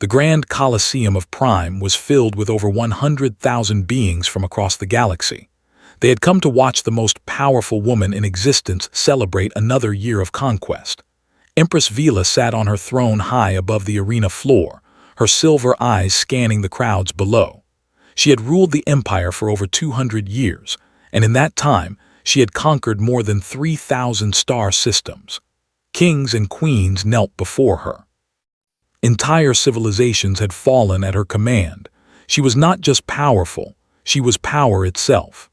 The Grand Colosseum of Prime was filled with over 100,000 beings from across the galaxy. They had come to watch the most powerful woman in existence celebrate another year of conquest. Empress Vila sat on her throne high above the arena floor, her silver eyes scanning the crowds below. She had ruled the empire for over 200 years, and in that time, she had conquered more than 3,000 star systems. Kings and queens knelt before her. Entire civilizations had fallen at her command. She was not just powerful, she was power itself.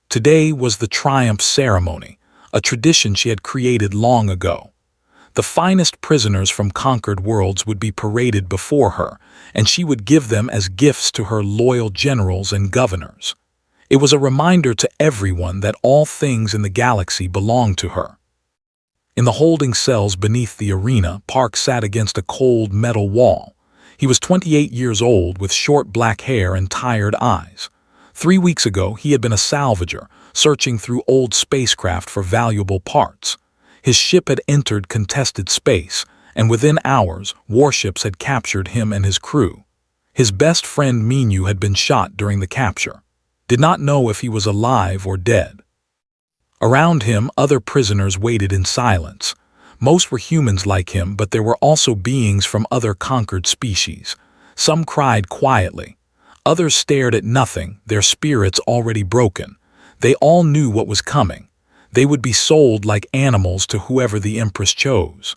Today was the triumph ceremony, a tradition she had created long ago. The finest prisoners from conquered worlds would be paraded before her, and she would give them as gifts to her loyal generals and governors. It was a reminder to everyone that all things in the galaxy belonged to her. In the holding cells beneath the arena, Park sat against a cold metal wall. He was 28 years old with short black hair and tired eyes. 3 weeks ago, he had been a salvager, searching through old spacecraft for valuable parts. His ship had entered contested space, and within hours, warships had captured him and his crew. His best friend Minyu had been shot during the capture. Did not know if he was alive or dead. Around him, other prisoners waited in silence. Most were humans like him, but there were also beings from other conquered species. Some cried quietly. Others stared at nothing, their spirits already broken. They all knew what was coming. They would be sold like animals to whoever the Empress chose.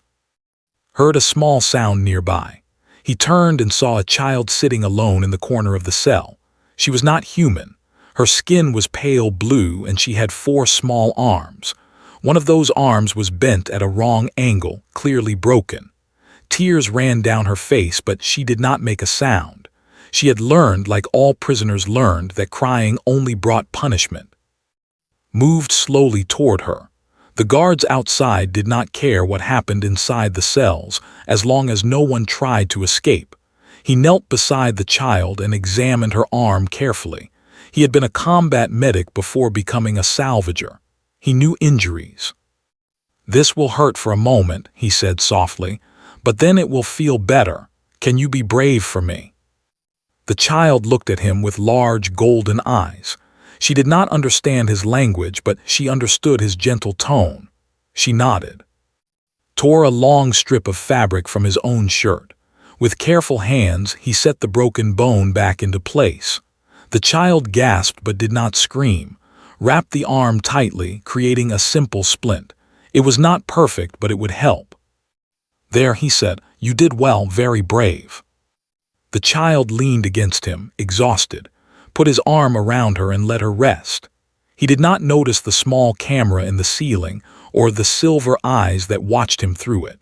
Heard a small sound nearby. He turned and saw a child sitting alone in the corner of the cell. She was not human. Her skin was pale blue and she had 4 small arms. One of those arms was bent at a wrong angle, clearly broken. Tears ran down her face, but she did not make a sound. She had learned, like all prisoners learned, that crying only brought punishment. Moved slowly toward her. The guards outside did not care what happened inside the cells, as long as no one tried to escape. He knelt beside the child and examined her arm carefully. He had been a combat medic before becoming a salvager. He knew injuries. "This will hurt for a moment," he said softly, "but then it will feel better. Can you be brave for me?" The child looked at him with large golden eyes. She did not understand his language, but she understood his gentle tone. She nodded. Tore a long strip of fabric from his own shirt. With careful hands, he set the broken bone back into place. The child gasped but did not scream. Wrapped the arm tightly, creating a simple splint. It was not perfect, but it would help. "There," he said, "you did well, very brave." The child leaned against him, exhausted, put his arm around her and let her rest. He did not notice the small camera in the ceiling or the silver eyes that watched him through it.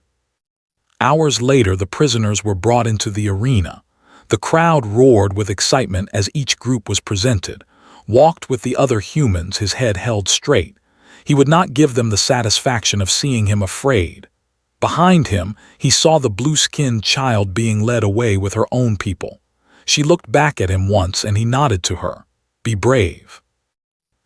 Hours later, the prisoners were brought into the arena. The crowd roared with excitement as each group was presented. Walked with the other humans, his head held straight. He would not give them the satisfaction of seeing him afraid. Behind him, he saw the blue-skinned child being led away with her own people. She looked back at him once and he nodded to her. "Be brave."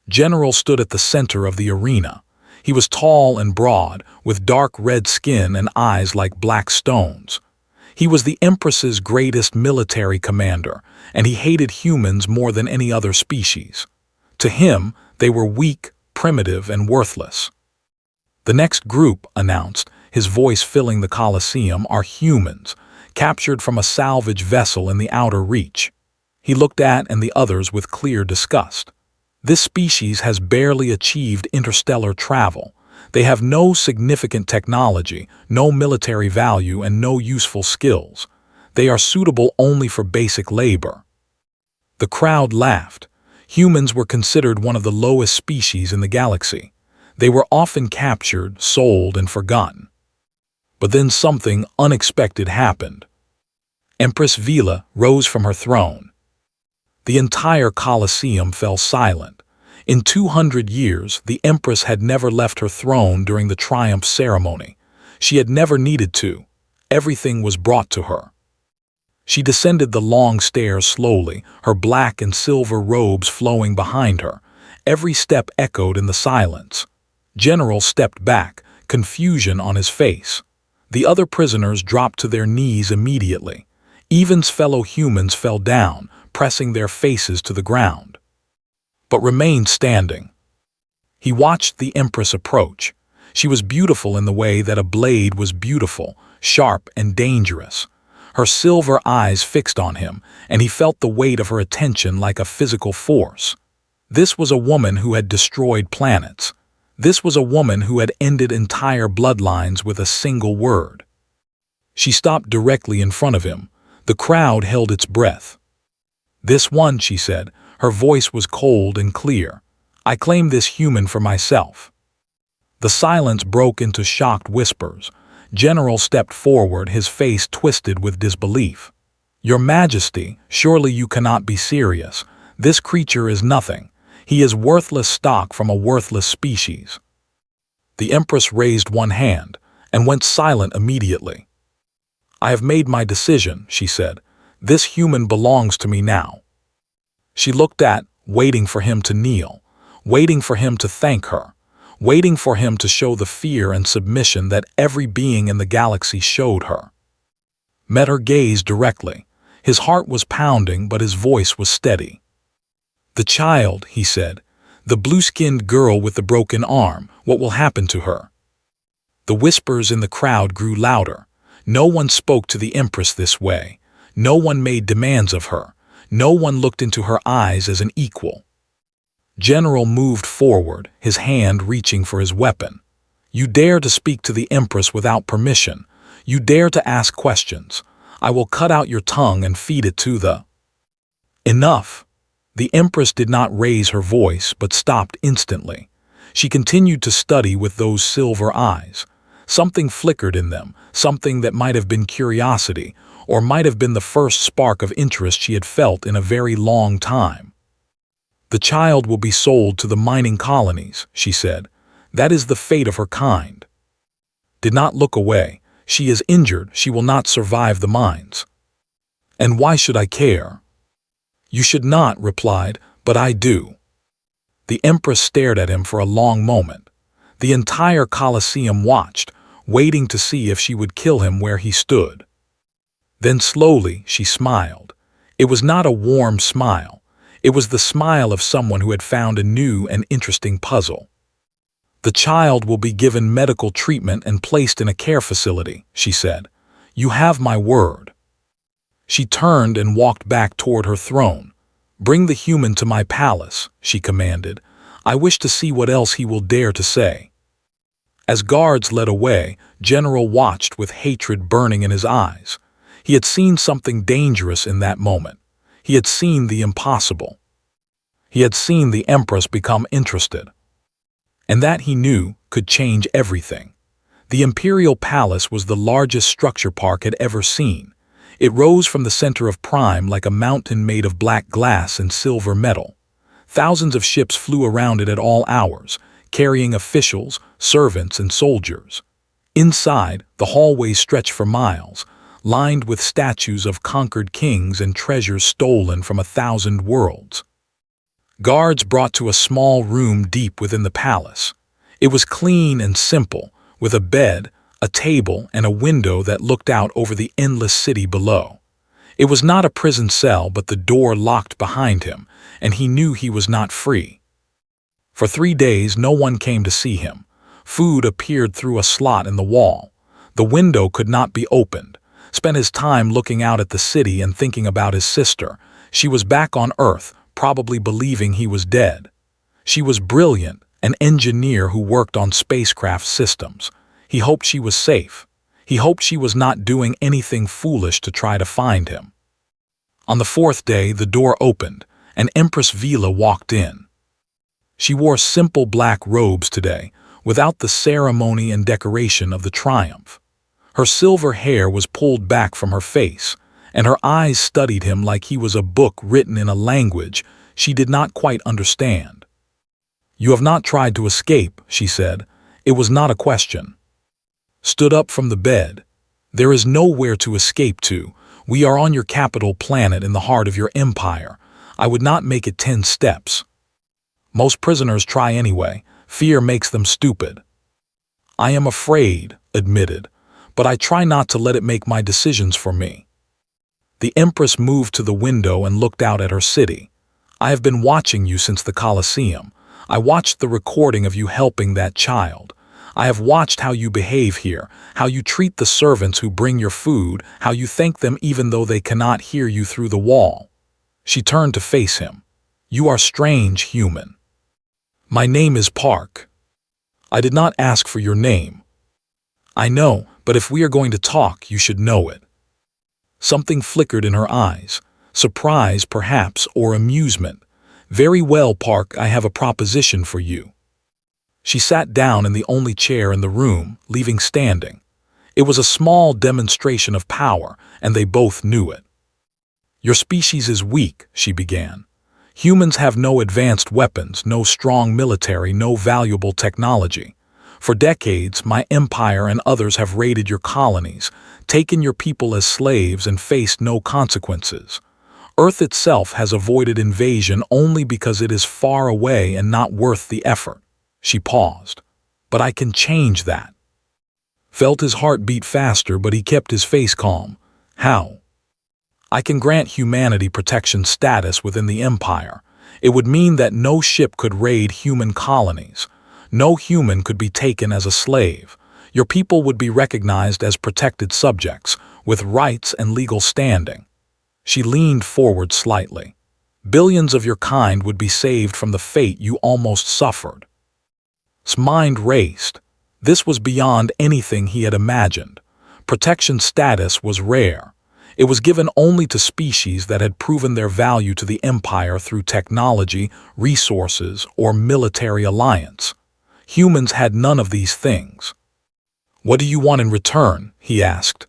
General stood at the center of the arena. He was tall and broad, with dark red skin and eyes like black stones. He was the Empress's greatest military commander, and he hated humans more than any other species. To him, they were weak, primitive, and worthless. "The next group," announced, his voice filling the Colosseum, "are humans, captured from a salvage vessel in the outer reach." He looked at and the others with clear disgust. "This species has barely achieved interstellar travel. They have no significant technology, no military value, and no useful skills. They are suitable only for basic labor." The crowd laughed. Humans were considered one of the lowest species in the galaxy. They were often captured, sold, and forgotten. But then something unexpected happened. Empress Vila rose from her throne. The entire Colosseum fell silent. In 200 years, the Empress had never left her throne during the triumph ceremony. She had never needed to. Everything was brought to her. She descended the long stairs slowly, her black and silver robes flowing behind her. Every step echoed in the silence. General stepped back, confusion on his face. The other prisoners dropped to their knees immediately. Even's fellow humans fell down, pressing their faces to the ground, but remained standing. He watched the Empress approach. She was beautiful in the way that a blade was beautiful, sharp and dangerous. Her silver eyes fixed on him, and he felt the weight of her attention like a physical force. This was a woman who had destroyed planets. This was a woman who had ended entire bloodlines with a single word. She stopped directly in front of him. The crowd held its breath. "This one," she said. Her voice was cold and clear. "I claim this human for myself." The silence broke into shocked whispers. General stepped forward, his face twisted with disbelief. "Your Majesty, surely you cannot be serious. This creature is nothing. He is worthless stock from a worthless species." The Empress raised one hand and went silent immediately. "I have made my decision," she said. "This human belongs to me now." She looked waiting for him to kneel, waiting for him to thank her, waiting for him to show the fear and submission that every being in the galaxy showed her. Met her gaze directly. His heart was pounding, but his voice was steady. "The child," he said, "the blue-skinned girl with the broken arm, what will happen to her?" The whispers in the crowd grew louder. No one spoke to the Empress this way. No one made demands of her. No one looked into her eyes as an equal. General moved forward, his hand reaching for his weapon. "You dare to speak to the Empress without permission. You dare to ask questions. I will cut out your tongue and feed it to the—" "Enough!" The Empress did not raise her voice, but stopped instantly. She continued to study with those silver eyes. Something flickered in them, something that might have been curiosity, or might have been the first spark of interest she had felt in a very long time. "The child will be sold to the mining colonies," she said. "That is the fate of her kind." Did not look away. "She is injured. She will not survive the mines." "And why should I care?" "You should not," replied, "but I do." The Empress stared at him for a long moment. The entire Colosseum watched, waiting to see if she would kill him where he stood. Then slowly she smiled. It was not a warm smile. It was the smile of someone who had found a new and interesting puzzle. "The child will be given medical treatment and placed in a care facility," she said. "You have my word." She turned and walked back toward her throne. "Bring the human to my palace," she commanded. "I wish to see what else he will dare to say." As guards led away, General watched with hatred burning in his eyes. He had seen something dangerous in that moment. He had seen the impossible. He had seen the Empress become interested. And that, he knew, could change everything. The Imperial Palace was the largest structure Park had ever seen. It rose from the center of Prime like a mountain made of black glass and silver metal. Thousands of ships flew around it at all hours, carrying officials, servants, and soldiers. Inside, the hallways stretched for miles, lined with statues of conquered kings and treasures stolen from 1,000 worlds. Guards brought to a small room deep within the palace. It was clean and simple, with a bed, a table, and a window that looked out over the endless city below. It was not a prison cell, but the door locked behind him, and he knew he was not free. For 3 days no one came to see him. Food appeared through a slot in the wall. The window could not be opened. Spent his time looking out at the city and thinking about his sister. She was back on Earth, probably believing he was dead. She was brilliant, an engineer who worked on spacecraft systems. He hoped she was safe. He hoped she was not doing anything foolish to try to find him. On the 4th day, the door opened, and Empress Vila walked in. She wore simple black robes today, without the ceremony and decoration of the triumph. Her silver hair was pulled back from her face, and her eyes studied him like he was a book written in a language she did not quite understand. "You have not tried to escape," she said. It was not a question. Stood up from the bed. "There is nowhere to escape to. We are on your capital planet in the heart of your empire. I would not make it 10 steps. Most prisoners try anyway. Fear makes them stupid." "I am afraid," admitted, "but I try not to let it make my decisions for me." The Empress moved to the window and looked out at her city. I have been watching you since the Colosseum. I watched the recording of you helping that child. I have watched how you behave here, how you treat the servants who bring your food, how you thank them even though they cannot hear you through the wall. She turned to face him. You are strange, human. My name is Park. I did not ask for your name. I know, but if we are going to talk, you should know it. Something flickered in her eyes. Surprise, perhaps, or amusement. Very well, Park, I have a proposition for you. She sat down in the only chair in the room, leaving standing. It was a small demonstration of power, and they both knew it. Your species is weak, she began. Humans have no advanced weapons, no strong military, no valuable technology. For decades, my empire and others have raided your colonies, taken your people as slaves and faced no consequences. Earth itself has avoided invasion only because it is far away and not worth the effort. She paused. But I can change that. Felt his heart beat faster, but he kept his face calm. How? I can grant humanity protection status within the Empire. It would mean that no ship could raid human colonies. No human could be taken as a slave. Your people would be recognized as protected subjects, with rights and legal standing. She leaned forward slightly. Billions of your kind would be saved from the fate you almost suffered. His mind raced. This was beyond anything he had imagined. Protection status was rare. It was given only to species that had proven their value to the Empire through technology, resources, or military alliance. Humans had none of these things. What do you want in return? He asked.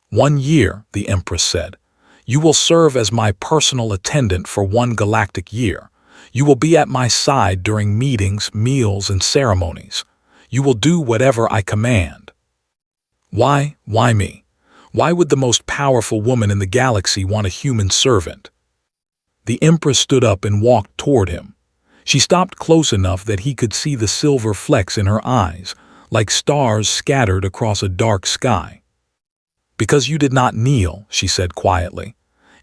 1 year, the Empress said. You will serve as my personal attendant for 1 galactic year. You will be at my side during meetings, meals, and ceremonies. You will do whatever I command. Why me? Why would the most powerful woman in the galaxy want a human servant? The Empress stood up and walked toward him. She stopped close enough that he could see the silver flecks in her eyes, like stars scattered across a dark sky. Because you did not kneel, she said quietly.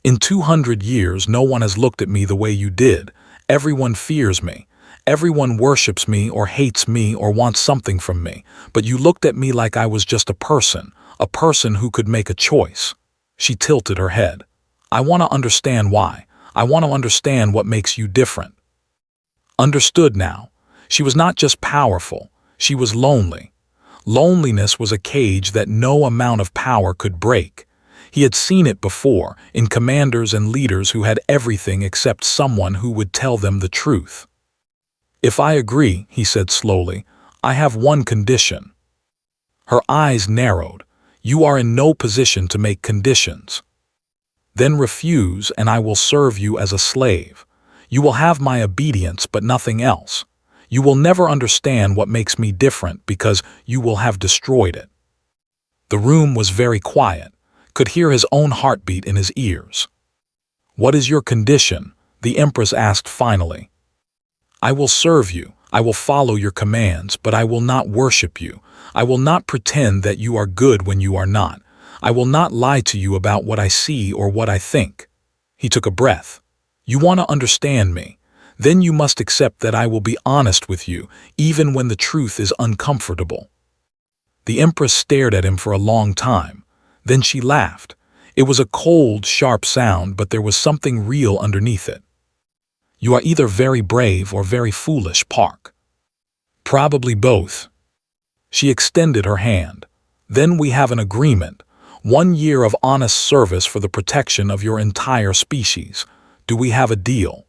In 200 years, no one has looked at me the way you did. Everyone fears me. Everyone worships me or hates me or wants something from me. But you looked at me like I was just a person who could make a choice. She tilted her head. I want to understand why. I want to understand what makes you different. Understood now. She was not just powerful, she was lonely. Loneliness was a cage that no amount of power could break. He had seen it before, in commanders and leaders who had everything except someone who would tell them the truth. If I agree, he said slowly, I have one condition. Her eyes narrowed. You are in no position to make conditions. Then refuse, and I will serve you as a slave. You will have my obedience, but nothing else. You will never understand what makes me different because you will have destroyed it. The room was very quiet, could hear his own heartbeat in his ears. What is your condition? The Empress asked finally. I will serve you. I will follow your commands, but I will not worship you. I will not pretend that you are good when you are not. I will not lie to you about what I see or what I think. He took a breath. You want to understand me. Then you must accept that I will be honest with you, even when the truth is uncomfortable. The Empress stared at him for a long time. Then she laughed. It was a cold, sharp sound, but there was something real underneath it. You are either very brave or very foolish, Park. Probably both. She extended her hand. Then we have an agreement. 1 year of honest service for the protection of your entire species. Do we have a deal?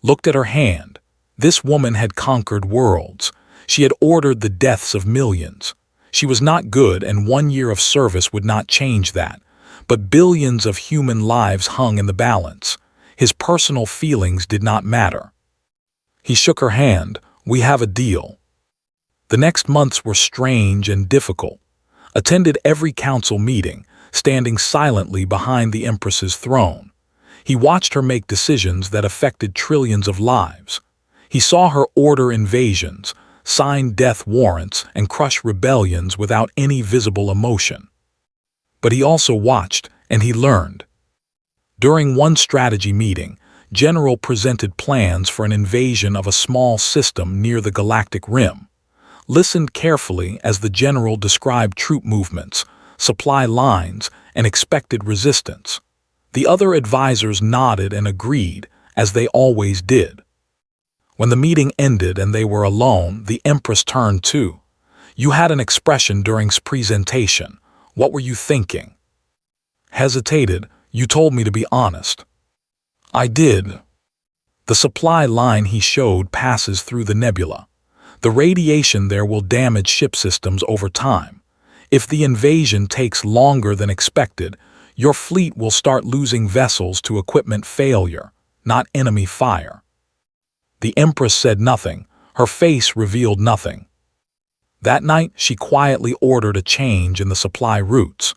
Looked at her hand. This woman had conquered worlds. She had ordered the deaths of millions. She was not good, and 1 year of service would not change that. But billions of human lives hung in the balance. His personal feelings did not matter. He shook her hand. We have a deal. The next months were strange and difficult. Attended every council meeting, standing silently behind the Empress's throne. He watched her make decisions that affected trillions of lives. He saw her order invasions, sign death warrants, and crush rebellions without any visible emotion. But he also watched, And he learned. During one strategy meeting, General presented plans for an invasion of a small system near the galactic rim. Listened carefully as the general described troop movements, supply lines, and expected resistance. The other advisors nodded and agreed, as they always did. When the meeting ended and they were alone, the Empress turned to. "You had an expression during presentation. What were you thinking?" Hesitated. "You told me to be honest." "I did." The supply line he showed passes through the nebula. The radiation there will damage ship systems over time. If the invasion takes longer than expected, your fleet will start losing vessels to equipment failure, not enemy fire. The Empress said nothing. Her face revealed nothing. That night, she quietly ordered a change in the supply routes.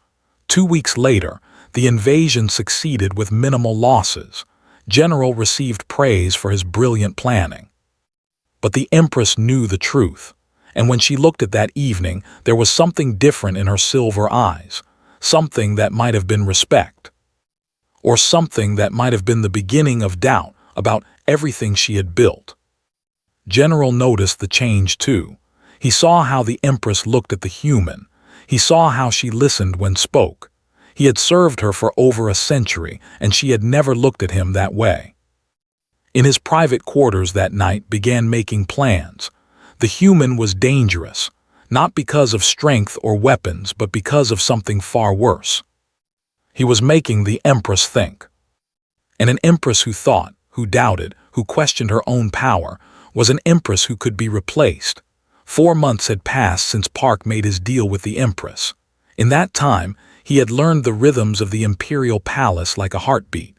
2 weeks later, the invasion succeeded with minimal losses. General received praise for his brilliant planning. But the Empress knew the truth, and when she looked at that evening, there was something different in her silver eyes, something that might have been respect, or something that might have been the beginning of doubt about everything she had built. General noticed the change too. He saw how the Empress looked at the human. He saw how she listened when spoke. He had served her for over a century, and she had never looked at him that way. In his private quarters that night began making plans. The human was dangerous, not because of strength or weapons, but because of something far worse. He was making the Empress think. And an Empress who thought, who doubted, who questioned her own power, was an Empress who could be replaced. 4 months had passed since Park made his deal with the Empress. In that time, he had learned the rhythms of the imperial palace like a heartbeat.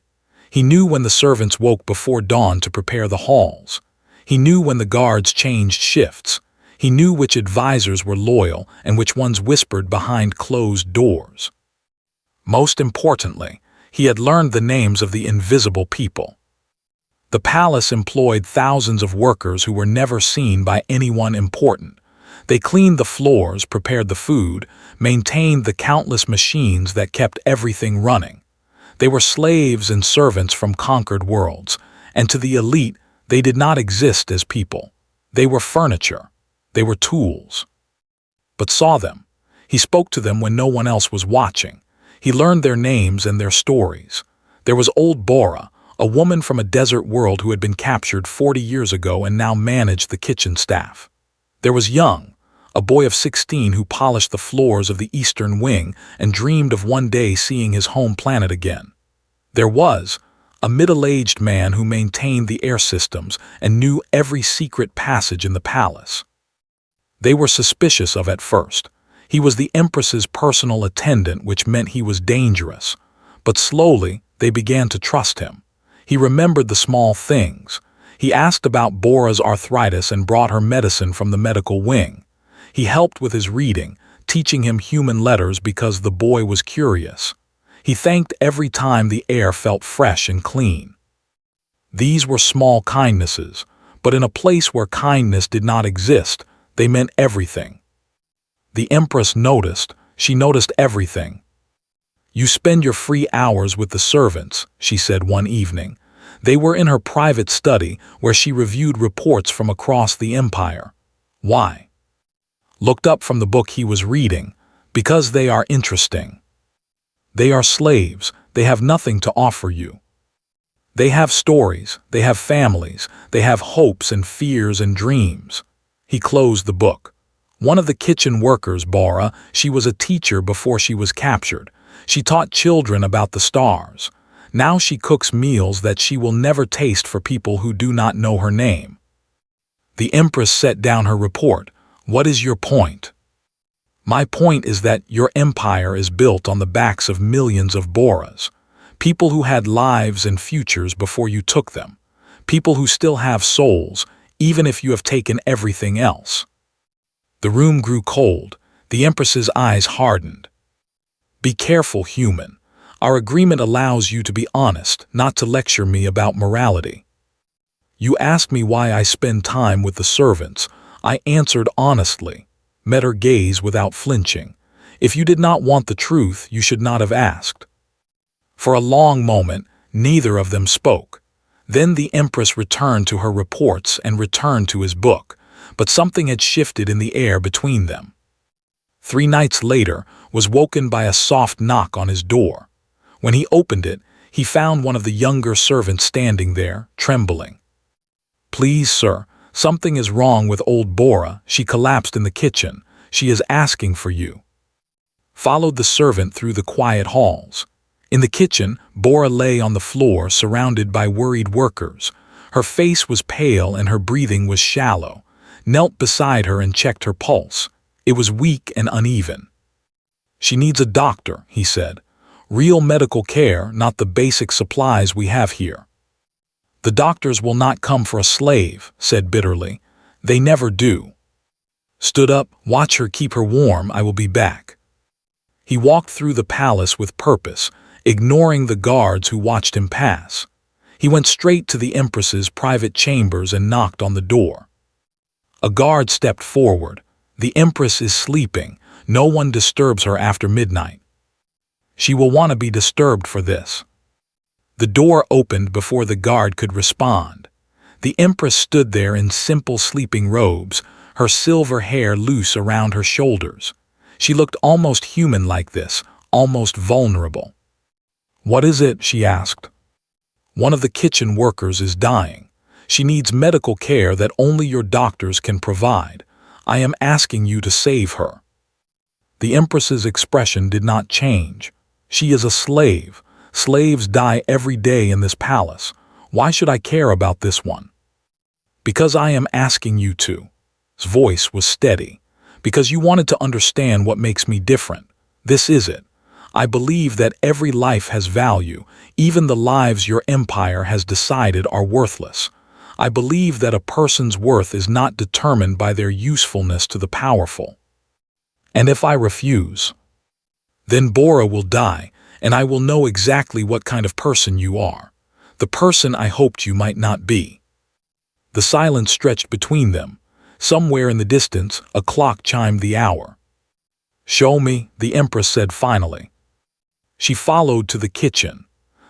He knew when the servants woke before dawn to prepare the halls. He knew when the guards changed shifts. He knew which advisors were loyal and which ones whispered behind closed doors. Most importantly, he had learned the names of the invisible people. The palace employed thousands of workers who were never seen by anyone important. They cleaned the floors, prepared the food, maintained the countless machines that kept everything running. They were slaves and servants from conquered worlds, and to the elite, they did not exist as people. They were furniture. They were tools. But saw them. He spoke to them when no one else was watching. He learned their names and their stories. There was old Bora, a woman from a desert world who had been captured 40 years ago and now managed the kitchen staff. There was Young, a boy of 16 who polished the floors of the Eastern Wing and dreamed of one day seeing his home planet again. There was a middle-aged man who maintained the air systems and knew every secret passage in the palace. They were suspicious of at first. He was the Empress's personal attendant, which meant he was dangerous. But slowly, they began to trust him. He remembered the small things. He asked about Bora's arthritis and brought her medicine from the medical wing. He helped with his reading, teaching him human letters because the boy was curious. He thanked every time the air felt fresh and clean. These were small kindnesses, but in a place where kindness did not exist, they meant everything. The Empress noticed. She noticed everything. "You spend your free hours with the servants," she said one evening. They were in her private study where she reviewed reports from across the empire. Why? Looked up from the book he was reading. Because they are interesting. They are slaves. They have nothing to offer you. They have stories. They have families. They have hopes and fears and dreams. He closed the book. One of the kitchen workers, Bora, she was a teacher before she was captured. She taught children about the stars. Now she cooks meals that she will never taste for people who do not know her name. The Empress set down her report. "What is your point?" "My point is that your empire is built on the backs of millions of Boras. People who had lives and futures before you took them. People who still have souls, even if you have taken everything else." The room grew cold. The Empress's eyes hardened. "Be careful, human. Our agreement allows you to be honest, not to lecture me about morality. You asked me why I spend time with the servants. I answered honestly." Met her gaze without flinching. "If you did not want the truth, you should not have asked." For a long moment, neither of them spoke. Then the Empress returned to her reports and returned to his book, but something had shifted in the air between them. 3 nights later, was woken by a soft knock on his door. When he opened it, he found one of the younger servants standing there, trembling. "Please, sir, something is wrong with old Bora. She collapsed in the kitchen. She is asking for you." Followed the servant through the quiet halls. In the kitchen, Bora lay on the floor surrounded by worried workers. Her face was pale and her breathing was shallow. Knelt beside her and checked her pulse. It was weak and uneven. "She needs a doctor," he said. "Real medical care, not the basic supplies we have here." "The doctors will not come for a slave," said bitterly. "They never do." "Stood up, watch her, keep her warm, I will be back." He walked through the palace with purpose, ignoring the guards who watched him pass. He went straight to the Empress's private chambers and knocked on the door. A guard stepped forward. "The Empress is sleeping. No one disturbs her after midnight." "She will want to be disturbed for this." The door opened before the guard could respond. The Empress stood there in simple sleeping robes, her silver hair loose around her shoulders. She looked almost human like this, almost vulnerable. "What is it?" she asked. "One of the kitchen workers is dying. She needs medical care that only your doctors can provide. I am asking you to save her." The Empress's expression did not change. "She is a slave. Slaves die every day in this palace. Why should I care about this one?" "Because I am asking you to." His voice was steady. "Because you wanted to understand what makes me different. This is it. I believe that every life has value, even the lives your empire has decided are worthless. I believe that a person's worth is not determined by their usefulness to the powerful. And if I refuse, then Bora will die, and I will know exactly what kind of person you are. The person I hoped you might not be." The silence stretched between them. Somewhere in the distance, a clock chimed the hour. "Show me," the Empress said finally. She followed to the kitchen.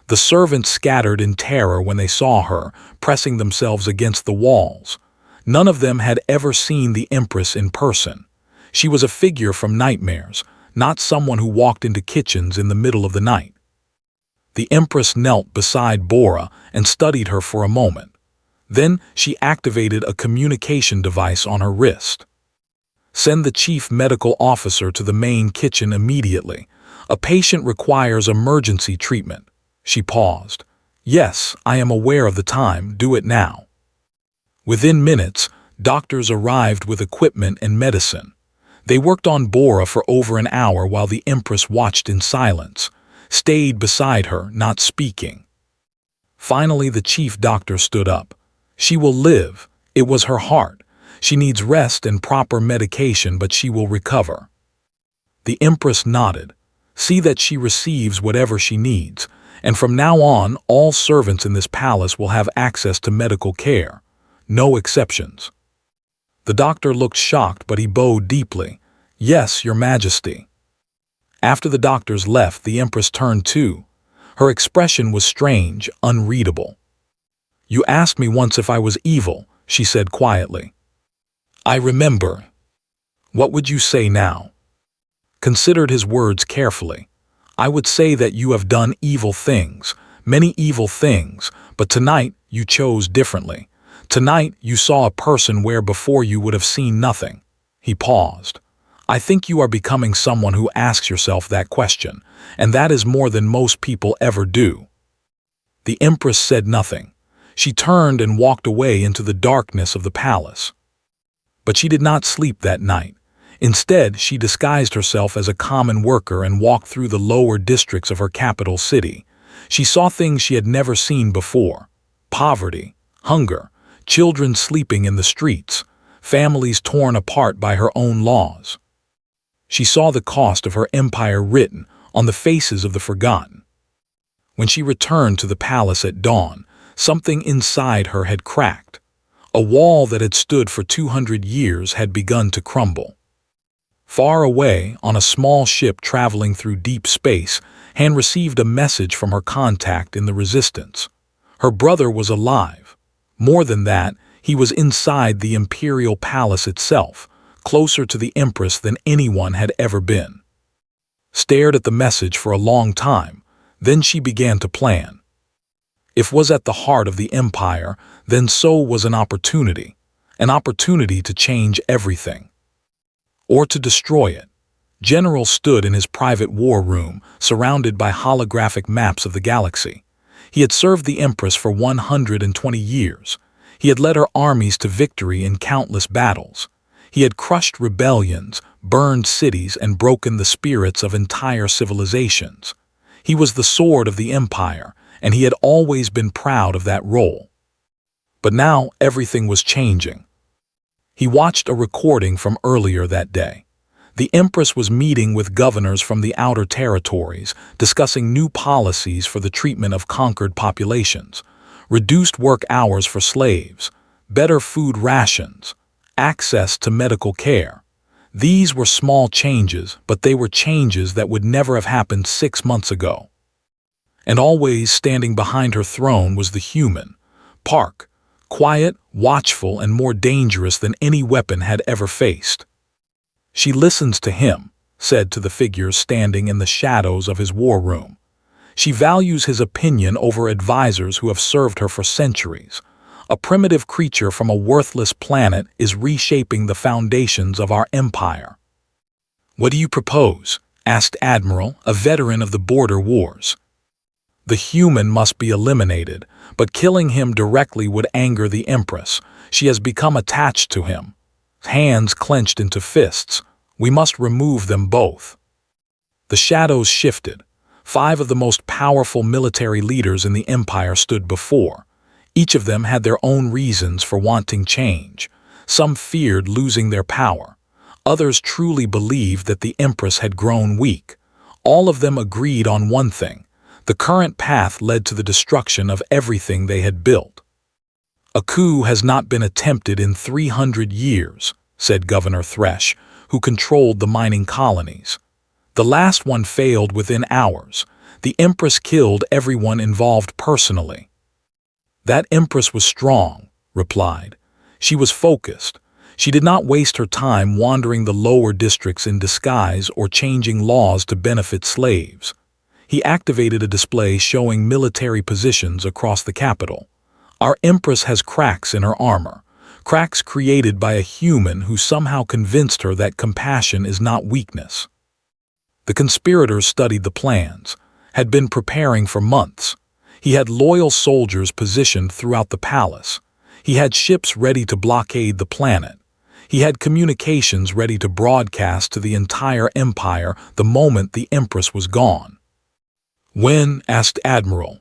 The servants scattered in terror when they saw her, pressing themselves against the walls. None of them had ever seen the Empress in person. She was a figure from nightmares, not someone who walked into kitchens in the middle of the night. The Empress knelt beside Bora and studied her for a moment. Then she activated a communication device on her wrist. "Send the chief medical officer to the main kitchen immediately. A patient requires emergency treatment." She paused. "Yes, I am aware of the time. Do it now." Within minutes, doctors arrived with equipment and medicine. They worked on Bora for over an hour while the Empress watched in silence, stayed beside her, not speaking. Finally, the chief doctor stood up. "She will live. It was her heart. She needs rest and proper medication, but she will recover." The Empress nodded. "See that she receives whatever she needs, and from now on, all servants in this palace will have access to medical care. No exceptions." The doctor looked shocked, but he bowed deeply. "Yes, Your Majesty." After the doctors left, the Empress turned too. Her expression was strange, unreadable. "You asked me once if I was evil," she said quietly. "I remember. What would you say now?" Considered his words carefully. "I would say that you have done evil things, many evil things, but tonight you chose differently. Tonight you saw a person where before you would have seen nothing." He paused. "I think you are becoming someone who asks yourself that question, and that is more than most people ever do." The Empress said nothing. She turned and walked away into the darkness of the palace. But she did not sleep that night. Instead, she disguised herself as a common worker and walked through the lower districts of her capital city. She saw things she had never seen before: poverty, hunger, children sleeping in the streets, families torn apart by her own laws. She saw the cost of her empire written on the faces of the forgotten. When she returned to the palace at dawn, something inside her had cracked. A wall that had stood for 200 years had begun to crumble. Far away, on a small ship traveling through deep space, Han received a message from her contact in the Resistance. Her brother was alive. More than that, he was inside the Imperial Palace itself, closer to the Empress than anyone had ever been. Stared at the message for a long time, then she began to plan. If was at the heart of the Empire, then so was an opportunity to change everything. Or to destroy it. General stood in his private war room, surrounded by holographic maps of the galaxy. He had served the Empress for 120 years. He had led her armies to victory in countless battles. He had crushed rebellions, burned cities, and broken the spirits of entire civilizations. He was the sword of the Empire, and he had always been proud of that role. But now everything was changing. He watched a recording from earlier that day. The Empress was meeting with governors from the outer territories, discussing new policies for the treatment of conquered populations, reduced work hours for slaves, better food rations, access to medical care. These were small changes, but they were changes that would never have happened 6 months ago. And always standing behind her throne was the human, Park, quiet, watchful, and more dangerous than any weapon had ever faced. She listens to him, said to the figure standing in the shadows of his war room. She values his opinion over advisors who have served her for centuries. A primitive creature from a worthless planet is reshaping the foundations of our empire. "What do you propose?" asked Admiral, a veteran of the border wars. The human must be eliminated, but killing him directly would anger the Empress. She has become attached to him. Hands clenched into fists. We must remove them both. The shadows shifted. 5 of the most powerful military leaders in the Empire stood before. Each of them had their own reasons for wanting change. Some feared losing their power. Others truly believed that the Empress had grown weak. All of them agreed on one thing. The current path led to the destruction of everything they had built. "A coup has not been attempted in 300 years, said Governor Thresh, who controlled the mining colonies. "The last one failed within hours. The Empress killed everyone involved personally." "That Empress was strong," replied. "She was focused. She did not waste her time wandering the lower districts in disguise or changing laws to benefit slaves." He activated a display showing military positions across the capital. "Our Empress has cracks in her armor, cracks created by a human who somehow convinced her that compassion is not weakness." The conspirators studied the plans, had been preparing for months. He had loyal soldiers positioned throughout the palace. He had ships ready to blockade the planet. He had communications ready to broadcast to the entire empire the moment the Empress was gone. "When?" asked Admiral.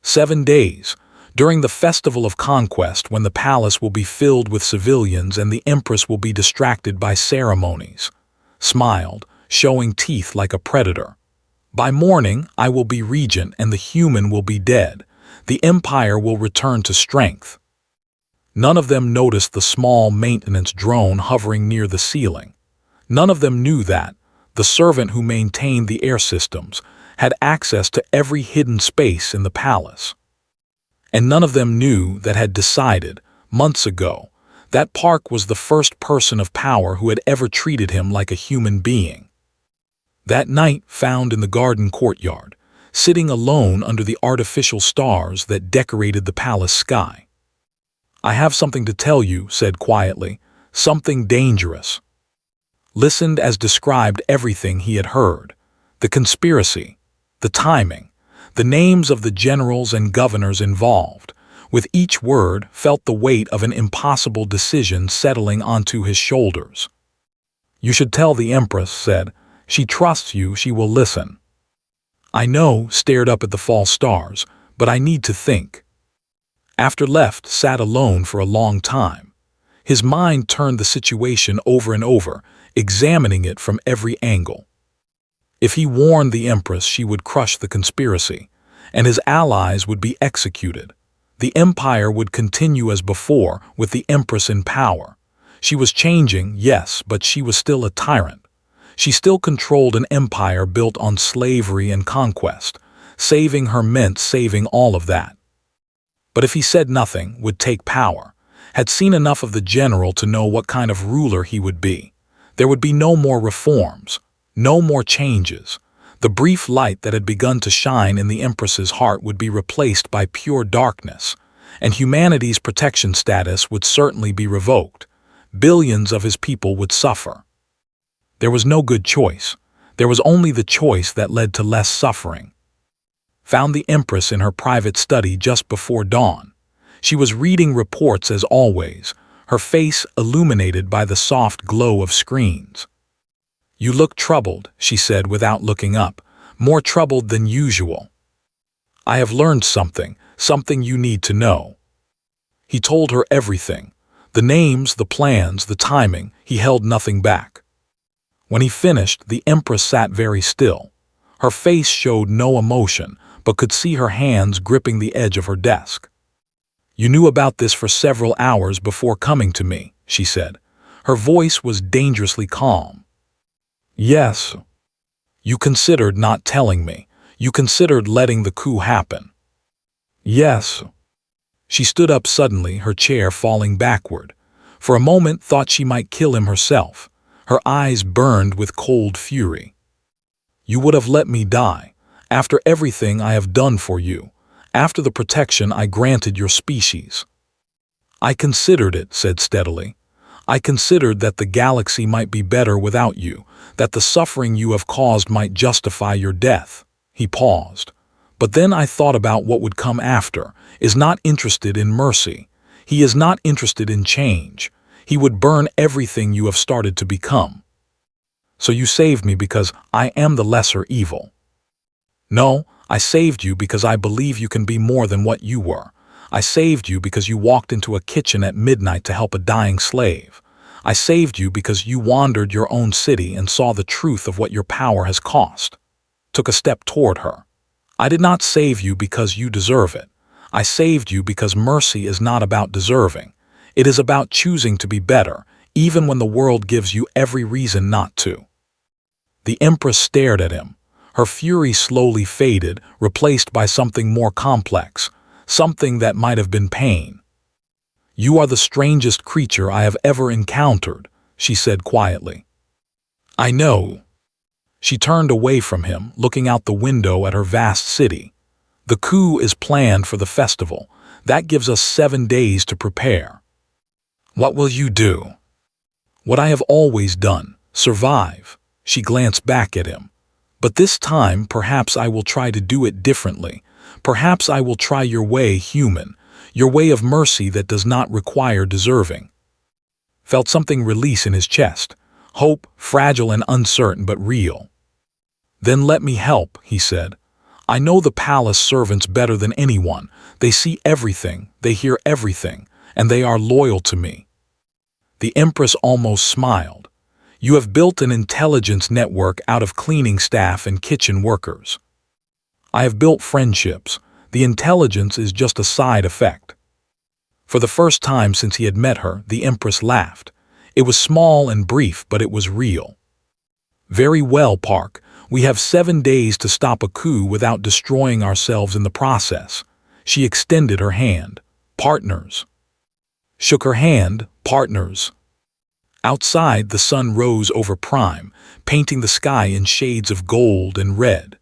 7 days, during the Festival of Conquest, when the palace will be filled with civilians and the Empress will be distracted by ceremonies. Smiled, showing teeth like a predator. "By morning, I will be regent and the human will be dead. The empire will return to strength." None of them noticed the small maintenance drone hovering near the ceiling. None of them knew that the servant who maintained the air systems had access to every hidden space in the palace. And none of them knew that had decided, months ago, that Park was the first person of power who had ever treated him like a human being. That night, found in the garden courtyard, sitting alone under the artificial stars that decorated the palace sky. "I have something to tell you," said quietly, "something dangerous." Listened as described everything he had heard. The conspiracy, the timing, the names of the generals and governors involved. With each word, felt the weight of an impossible decision settling onto his shoulders. "You should tell the Empress," said. "She trusts you, she will listen." "I know," stared up at the false stars, "but I need to think." After left, sat alone for a long time. His mind turned the situation over and over, examining it from every angle. If he warned the Empress, she would crush the conspiracy, and his allies would be executed. The empire would continue as before, with the Empress in power. She was changing, yes, but she was still a tyrant. She still controlled an empire built on slavery and conquest. Saving her meant saving all of that. But if he said nothing, would take power, had seen enough of the general to know what kind of ruler he would be. There would be no more reforms, no more changes. The brief light that had begun to shine in the Empress's heart would be replaced by pure darkness, and humanity's protection status would certainly be revoked. Billions of his people would suffer. There was no good choice. There was only the choice that led to less suffering. Found the Empress in her private study just before dawn. She was reading reports as always, her face illuminated by the soft glow of screens. "You look troubled," she said without looking up, "more troubled than usual." "I have learned something you need to know." He told her everything. The names, the plans, the timing, he held nothing back. When he finished, the Empress sat very still. Her face showed no emotion, but could see her hands gripping the edge of her desk. "You knew about this for several hours before coming to me," she said. Her voice was dangerously calm. "Yes. You considered not telling me. You considered letting the coup happen." "Yes." She stood up suddenly, her chair falling backward. For a moment thought she might kill him herself. Her eyes burned with cold fury. "You would have let me die. After everything I have done for you, after the protection I granted your species." "I considered it," said steadily. "I considered that the galaxy might be better without you, that the suffering you have caused might justify your death." He paused. "But then I thought about what would come after. Is not interested in mercy. He is not interested in change. He would burn everything you have started to become. So you saved me because I am the lesser evil." "No, I saved you because I believe you can be more than what you were. I saved you because you walked into a kitchen at midnight to help a dying slave. I saved you because you wandered your own city and saw the truth of what your power has cost." Took a step toward her. "I did not save you because you deserve it. I saved you because mercy is not about deserving. It is about choosing to be better, even when the world gives you every reason not to." The Empress stared at him. Her fury slowly faded, replaced by something more complex, something that might have been pain. "You are the strangest creature I have ever encountered," she said quietly. "I know." She turned away from him, looking out the window at her vast city. "The coup is planned for the festival. That gives us 7 days to prepare." "What will you do?" "What I have always done, survive." She glanced back at him. "But this time perhaps I will try to do it differently. Perhaps I will try your way, human, your way of mercy that does not require deserving." Felt something release in his chest. Hope, fragile and uncertain but real. "Then let me help," he said. "I know the palace servants better than anyone. They see everything, they hear everything, and they are loyal to me." The Empress almost smiled. "You have built an intelligence network out of cleaning staff and kitchen workers." "I have built friendships. The intelligence is just a side effect." For the first time since he had met her, the Empress laughed. It was small and brief, but it was real. "Very well, Park. We have 7 days to stop a coup without destroying ourselves in the process." She extended her hand. "Partners." Shook her hand. "Partners." Outside, the sun rose over Prime, painting the sky in shades of gold and red.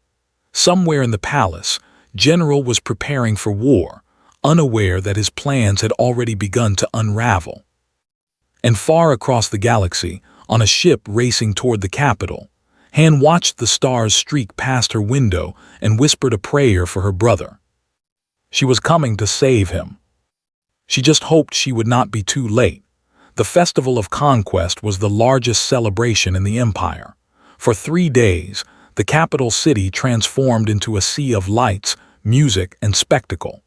Somewhere in the palace, General was preparing for war, unaware that his plans had already begun to unravel. And far across the galaxy, on a ship racing toward the capital, Han watched the stars streak past her window and whispered a prayer for her brother. She was coming to save him. She just hoped she would not be too late. The Festival of Conquest was the largest celebration in the Empire. For 3 days, the capital city transformed into a sea of lights, music, and spectacle.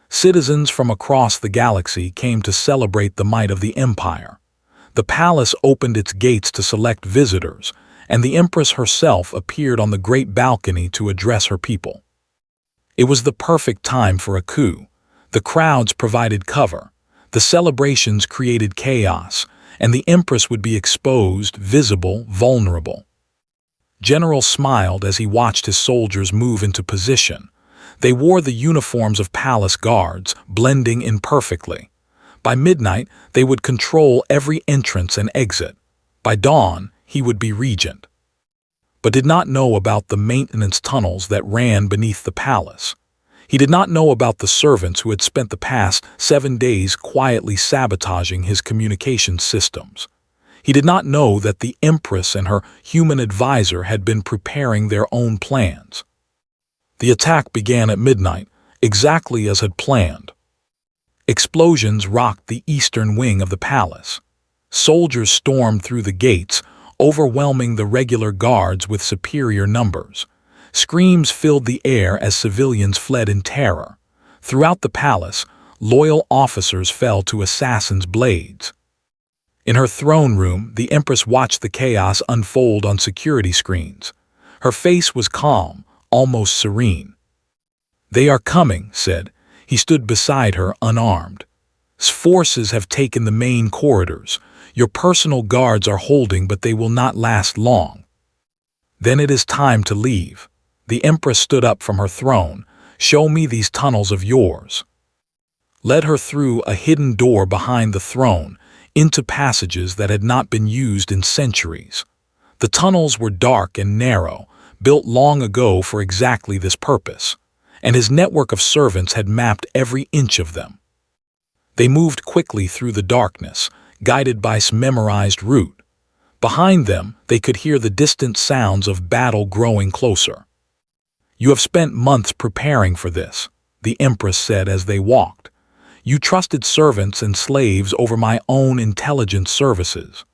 Citizens from across the galaxy came to celebrate the might of the Empire. The palace opened its gates to select visitors, and the Empress herself appeared on the great balcony to address her people. It was the perfect time for a coup. The crowds provided cover. The celebrations created chaos, and the Empress would be exposed, visible, vulnerable. General smiled as he watched his soldiers move into position. They wore the uniforms of palace guards, blending in perfectly. By midnight, they would control every entrance and exit. By dawn, he would be regent. But did not know about the maintenance tunnels that ran beneath the palace. He did not know about the servants who had spent the past 7 days quietly sabotaging his communication systems. He did not know that the Empress and her human advisor had been preparing their own plans. The attack began at midnight, exactly as had planned. Explosions rocked the eastern wing of the palace. Soldiers stormed through the gates, overwhelming the regular guards with superior numbers. Screams filled the air as civilians fled in terror. Throughout the palace, loyal officers fell to assassins' blades. In her throne room, the Empress watched the chaos unfold on security screens. Her face was calm, almost serene. "They are coming," said. He stood beside her, unarmed. "Forces have taken the main corridors. Your personal guards are holding, but they will not last long." "Then it is time to leave." The Empress stood up from her throne. "Show me these tunnels of yours." Led her through a hidden door behind the throne, into passages that had not been used in centuries. The tunnels were dark and narrow, built long ago for exactly this purpose, and his network of servants had mapped every inch of them. They moved quickly through the darkness, guided by some memorized route. Behind them, they could hear the distant sounds of battle growing closer. "You have spent months preparing for this," the Empress said as they walked. "You trusted servants and slaves over my own intelligence services.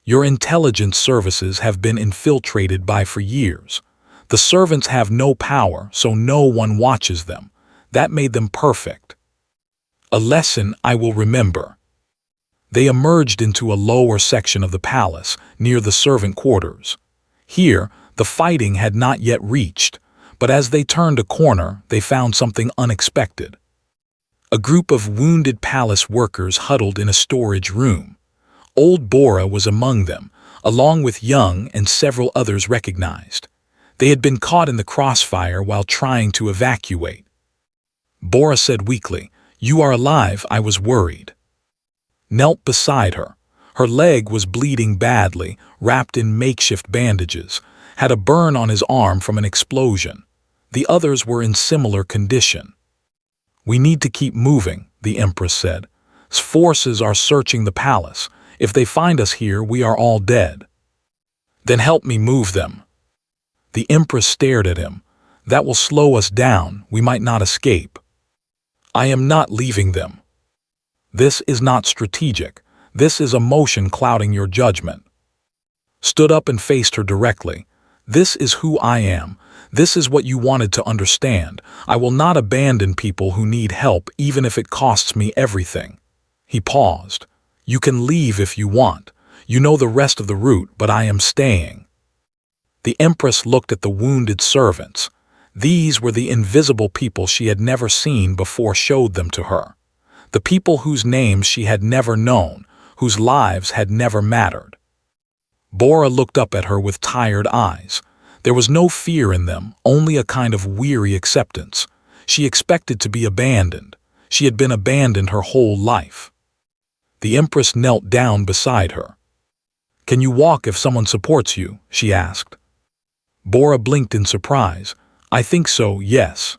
Your intelligence services have been infiltrated by for years. The servants have no power, so no one watches them. That made them perfect. A lesson I will remember." They emerged into a lower section of the palace, near the servant quarters. Here, the fighting had not yet reached, but as they turned a corner, they found something unexpected. A group of wounded palace workers huddled in a storage room. Old Bora was among them, along with Young and several others recognized. They had been caught in the crossfire while trying to evacuate. Bora said weakly, "You are alive, I was worried." Knelt beside her. Her leg was bleeding badly, wrapped in makeshift bandages, had a burn on his arm from an explosion. The others were in similar condition. "We need to keep moving," the Empress said. "Forces are searching the palace. If they find us here, we are all dead." "Then help me move them." The Empress stared at him. "That will slow us down. We might not escape." "I am not leaving them." "This is not strategic. This is emotion clouding your judgment." Stood up and faced her directly. "This is who I am. This is what you wanted to understand. I will not abandon people who need help, even if it costs me everything." He paused. "You can leave if you want. You know the rest of the route, but I am staying." The Empress looked at the wounded servants. These were the invisible people she had never seen before showed them to her. The people whose names she had never known, whose lives had never mattered. Bora looked up at her with tired eyes. There was no fear in them, only a kind of weary acceptance. She expected to be abandoned. She had been abandoned her whole life. The Empress knelt down beside her. "Can you walk if someone supports you?" she asked. Bora blinked in surprise. "I think so, yes."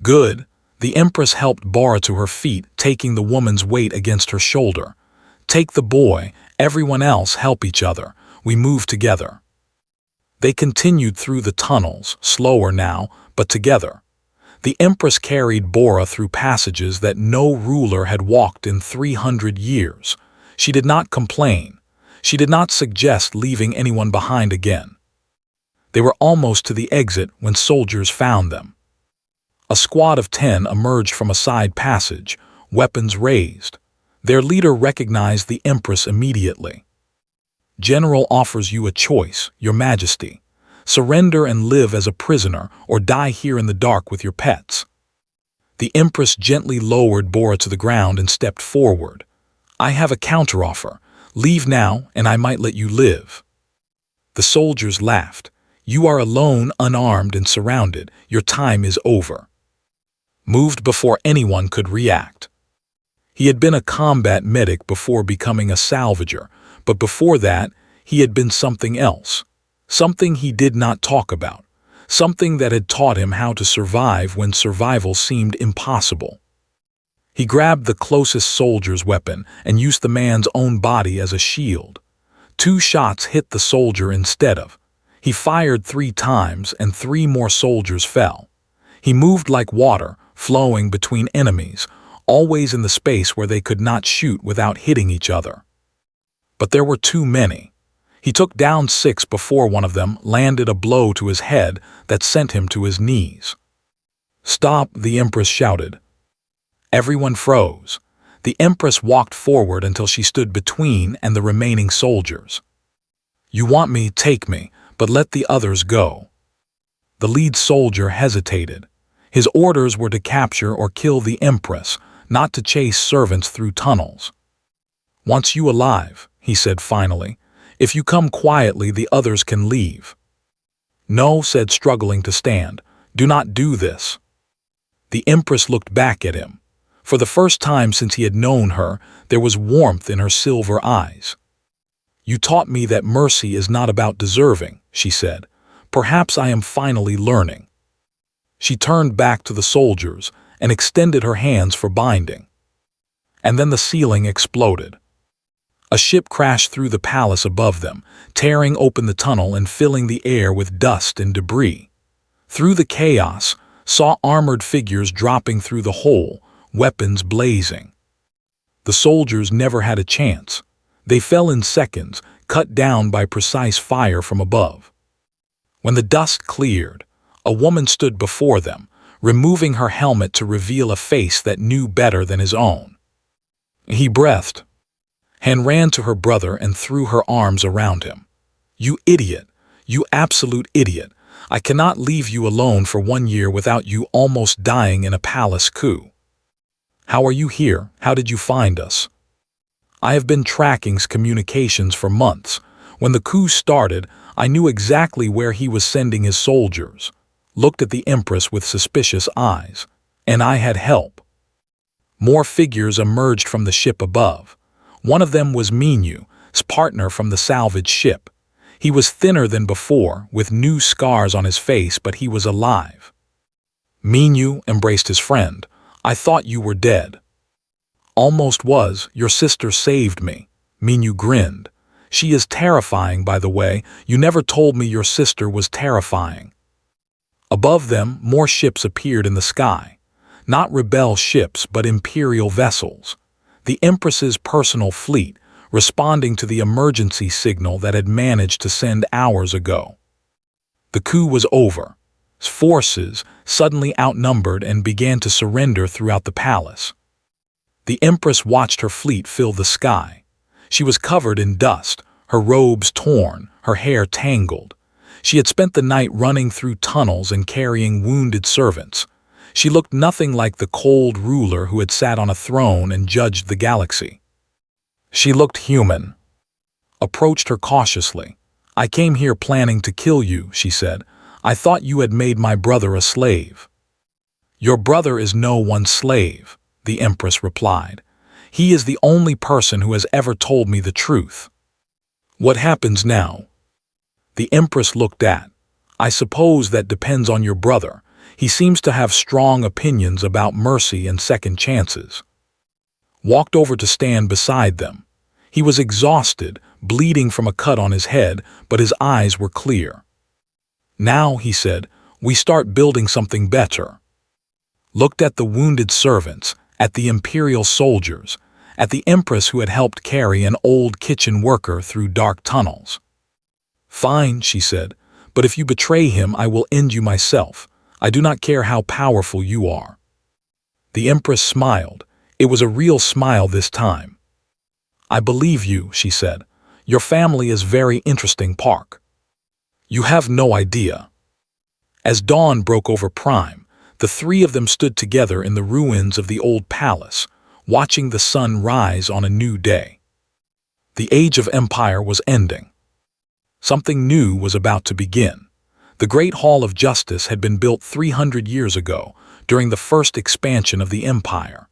"Good." The Empress helped Bora to her feet, taking the woman's weight against her shoulder. "Take the boy. Everyone else help each other. We move together." They continued through the tunnels, slower now, but together. The Empress carried Bora through passages that no ruler had walked in 300 years. She did not complain. She did not suggest leaving anyone behind again. They were almost to the exit when soldiers found them. A squad of 10 emerged from a side passage, weapons raised. Their leader recognized the Empress immediately. "General offers you a choice, Your Majesty. Surrender and live as a prisoner, or die here in the dark with your pets." The Empress gently lowered Bora to the ground and stepped forward. "I have a counteroffer. Leave now, and I might let you live." The The soldiers laughed. "You are alone, unarmed, and surrounded. Your time is over." Moved before anyone could react. He had been a combat medic before becoming a salvager, but before that, he had been something else. Something he did not talk about. Something that had taught him how to survive when survival seemed impossible. He grabbed the closest soldier's weapon and used the man's own body as a shield. 2 shots hit the soldier instead of. He fired 3 times and 3 more soldiers fell. He moved like water, flowing between enemies, always in the space where they could not shoot without hitting each other. But there were too many. He took down 6 before one of them landed a blow to his head that sent him to his knees. "Stop!" the Empress shouted. Everyone froze. The Empress walked forward until she stood between and the remaining soldiers. "You want me, take me, but let the others go." The lead soldier hesitated. His orders were to capture or kill the Empress, not to chase servants through tunnels. "Wants you alive," he said finally. "If you come quietly, the others can leave." "No," said struggling to stand. "Do not do this." The Empress looked back at him. For the first time since he had known her, there was warmth in her silver eyes. "You taught me that mercy is not about deserving," she said. "Perhaps I am finally learning." She turned back to the soldiers and extended her hands for binding. And then the ceiling exploded. A ship crashed through the palace above them, tearing open the tunnel and filling the air with dust and debris. Through the chaos, saw armored figures dropping through the hole, weapons blazing. The soldiers never had a chance. They fell in seconds, cut down by precise fire from above. When the dust cleared, a woman stood before them, removing her helmet to reveal a face that knew better than his own. He breathed. Han ran to her brother and threw her arms around him. "You idiot! You absolute idiot! I cannot leave you alone for 1 year without you almost dying in a palace coup. How are you here? How did you find us?" "I have been tracking communications for months. When the coup started, I knew exactly where he was sending his soldiers." Looked at the Empress with suspicious eyes. "And I had help." More figures emerged from the ship above. One of them was Minyu,'s partner from the salvage ship. He was thinner than before, with new scars on his face, but he was alive. Minyu embraced his friend. "I thought you were dead." "Almost was. Your sister saved me." Minyu grinned. "She is terrifying, by the way. You never told me your sister was terrifying." Above them, more ships appeared in the sky. Not rebel ships, but imperial vessels. The Empress's personal fleet, responding to the emergency signal that had managed to send hours ago. The coup was over. Forces suddenly outnumbered and began to surrender throughout the palace. The Empress watched her fleet fill the sky. She was covered in dust, her robes torn, her hair tangled. She had spent the night running through tunnels and carrying wounded servants. She looked nothing like the cold ruler who had sat on a throne and judged the galaxy. She looked human. Approached her cautiously. "I came here planning to kill you," she said. "I thought you had made my brother a slave." "Your brother is no one's slave," the Empress replied. "He is the only person who has ever told me the truth." "What happens now?" The Empress looked at. "I suppose that depends on your brother. He seems to have strong opinions about mercy and second chances." Walked over to stand beside them. He was exhausted, bleeding from a cut on his head, but his eyes were clear. "Now," he said, "we start building something better." Looked at the wounded servants, at the imperial soldiers, at the Empress who had helped carry an old kitchen worker through dark tunnels. "Fine," she said, "but if you betray him, I will end you myself. I do not care how powerful you are." The Empress smiled. It was a real smile this time. "I believe you," she said. "Your family is very interesting, Park. You have no idea." As dawn broke over Prime, the 3 of them stood together in the ruins of the old palace, watching the sun rise on a new day. The Age of Empire was ending. Something new was about to begin. The Great Hall of Justice had been built 300 years ago, during the first expansion of the Empire.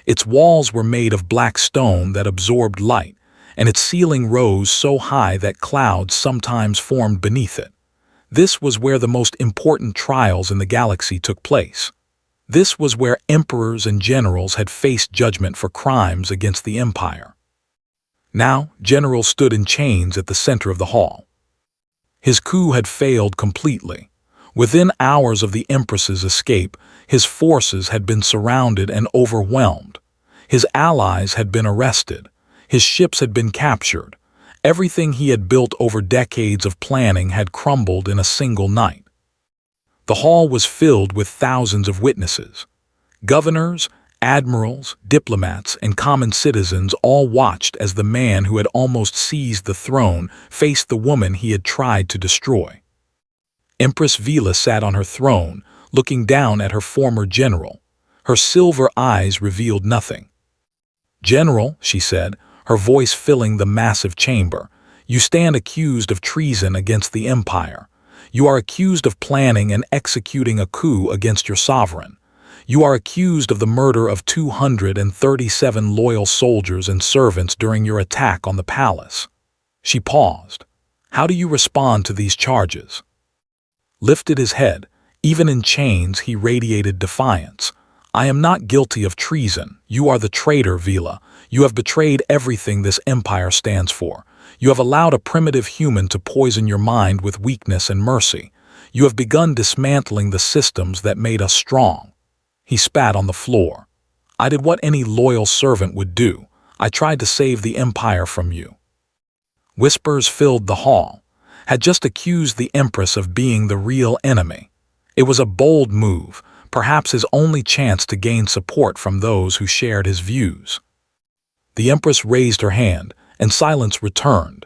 Its walls were made of black stone that absorbed light, and its ceiling rose so high that clouds sometimes formed beneath it. This was where the most important trials in the galaxy took place. This was where emperors and generals had faced judgment for crimes against the Empire. Now, General stood in chains at the center of the hall. His coup had failed completely. Within hours of the Empress's escape, his forces had been surrounded and overwhelmed. His allies had been arrested. His ships had been captured. Everything he had built over decades of planning had crumbled in a single night. The hall was filled with thousands of witnesses. Governors, admirals, diplomats, and common citizens all watched as the man who had almost seized the throne faced the woman he had tried to destroy. Empress Vila sat on her throne, looking down at her former general. Her silver eyes revealed nothing. "General," she said, her voice filling the massive chamber, "you stand accused of treason against the Empire. You are accused of planning and executing a coup against your sovereign. You are accused of the murder of 237 loyal soldiers and servants during your attack on the palace." She paused. "How do you respond to these charges?" Lifted his head. Even in chains, he radiated defiance. "I am not guilty of treason. You are the traitor, Vila. You have betrayed everything this empire stands for. You have allowed a primitive human to poison your mind with weakness and mercy. You have begun dismantling the systems that made us strong." He spat on the floor. "I did what any loyal servant would do. I tried to save the empire from you." Whispers filled the hall. Had just accused the Empress of being the real enemy. It was a bold move, perhaps his only chance to gain support from those who shared his views. The Empress raised her hand, and silence returned.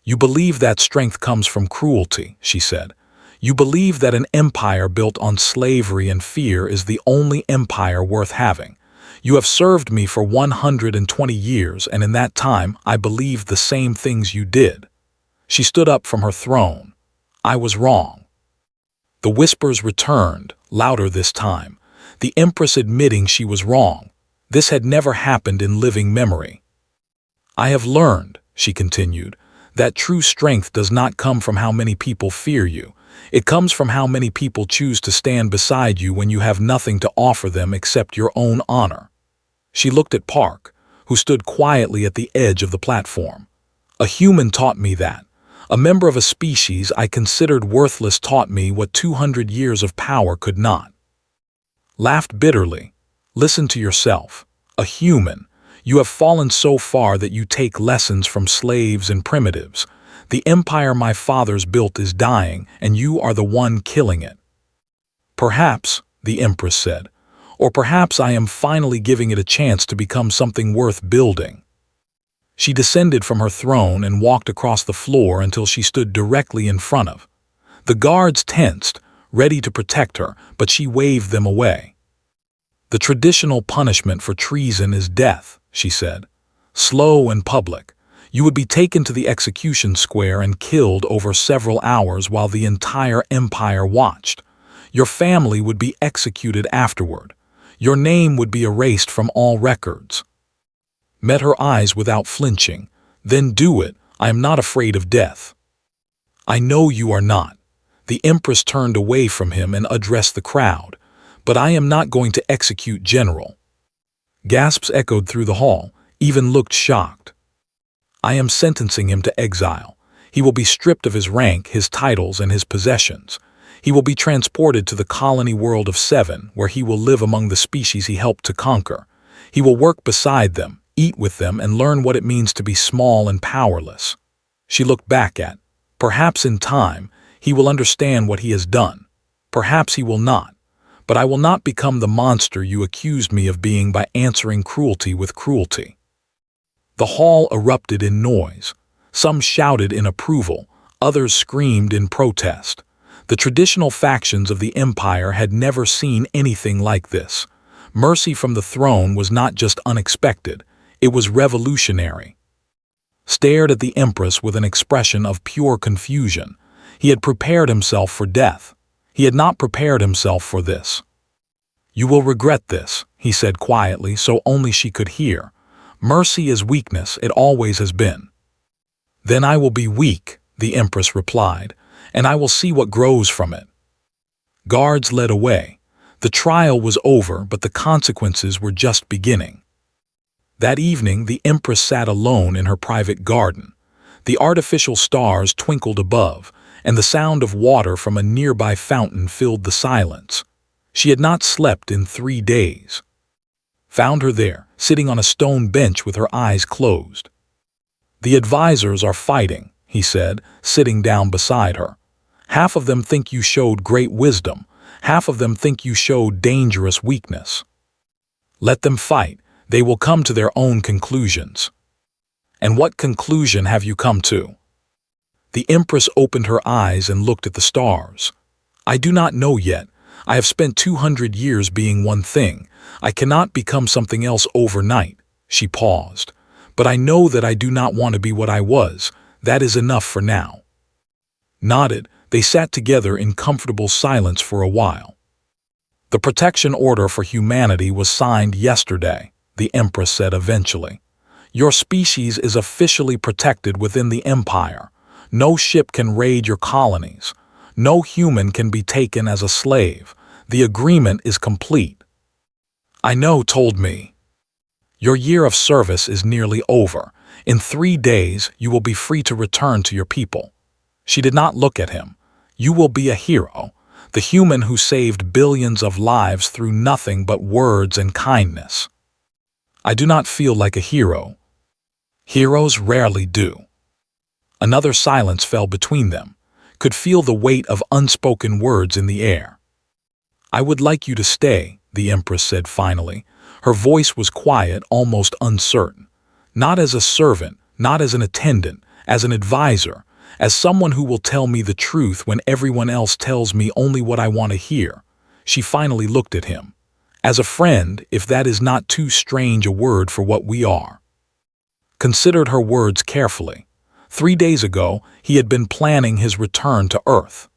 "You believe that strength comes from cruelty," she said. "You believe that an empire built on slavery and fear is the only empire worth having. You have served me for 120 years, and in that time I believed the same things you did." She stood up from her throne. "I was wrong." The whispers returned, louder this time. The Empress admitting she was wrong. This had never happened in living memory. "I have learned," she continued, "that true strength does not come from how many people fear you. It comes from how many people choose to stand beside you when you have nothing to offer them except your own honor." She looked at Park, who stood quietly at the edge of the platform. "A human taught me that. A member of a species I considered worthless taught me what 200 years of power could not." Laughed bitterly. "Listen to yourself. A human. You have fallen so far that you take lessons from slaves and primitives. The empire my fathers built is dying, and you are the one killing it." "Perhaps," the Empress said, "or perhaps I am finally giving it a chance to become something worth building." She descended from her throne and walked across the floor until she stood directly in front of. The guards tensed, ready to protect her, but she waved them away. "The traditional punishment for treason is death," she said. "Slow and public. You would be taken to the execution square and killed over several hours while the entire empire watched. Your family would be executed afterward. Your name would be erased from all records." Met her eyes without flinching. "Then do it. I am not afraid of death." "I know you are not." The Empress turned away from him and addressed the crowd. "But I am not going to execute General." Gasps echoed through the hall, even looked shocked. "I am sentencing him to exile. He will be stripped of his rank, his titles, and his possessions. He will be transported to the colony world of 7, where he will live among the species he helped to conquer. He will work beside them, eat with them, and learn what it means to be small and powerless." She looked back at, "Perhaps in time, he will understand what he has done. Perhaps he will not. But I will not become the monster you accused me of being by answering cruelty with cruelty." The hall erupted in noise. Some shouted in approval, others screamed in protest. The traditional factions of the empire had never seen anything like this. Mercy from the throne was not just unexpected, it was revolutionary. stared at the Empress with an expression of pure confusion. He had prepared himself for death. He had not prepared himself for this. "You will regret this," he said quietly so only she could hear. "Mercy is weakness, it always has been." "Then I will be weak," the Empress replied, "and I will see what grows from it." Guards led away. The trial was over, but the consequences were just beginning. That evening, the Empress sat alone in her private garden. The artificial stars twinkled above, and the sound of water from a nearby fountain filled the silence. She had not slept in 3 days. Found her there, sitting on a stone bench with her eyes closed. "The advisors are fighting," he said, sitting down beside her. "Half of them think you showed great wisdom. Half of them think you showed dangerous weakness. Let them fight. They will come to their own conclusions." "And what conclusion have you come to?" The Empress opened her eyes and looked at the stars. "I do not know yet. I have spent 200 years being one thing. I cannot become something else overnight." She paused. "But I know that I do not want to be what I was. That is enough for now." Nodded, they sat together in comfortable silence for a while. "The protection order for humanity was signed yesterday," the Empress said eventually. "Your species is officially protected within the Empire. No ship can raid your colonies. No human can be taken as a slave. The agreement is complete." "I know," told me. "Your year of service is nearly over. In 3 days, you will be free to return to your people." She did not look at him. "You will be a hero, the human who saved billions of lives through nothing but words and kindness." "I do not feel like a hero." "Heroes rarely do." Another silence fell between them. Could feel the weight of unspoken words in the air. "I would like you to stay," the Empress said finally. Her voice was quiet, almost uncertain. "Not as a servant, not as an attendant, as an advisor, as someone who will tell me the truth when everyone else tells me only what I want to hear." She finally looked at him. "As a friend, if that is not too strange a word for what we are." Considered her words carefully. 3 days ago, he had been planning his return to Earth.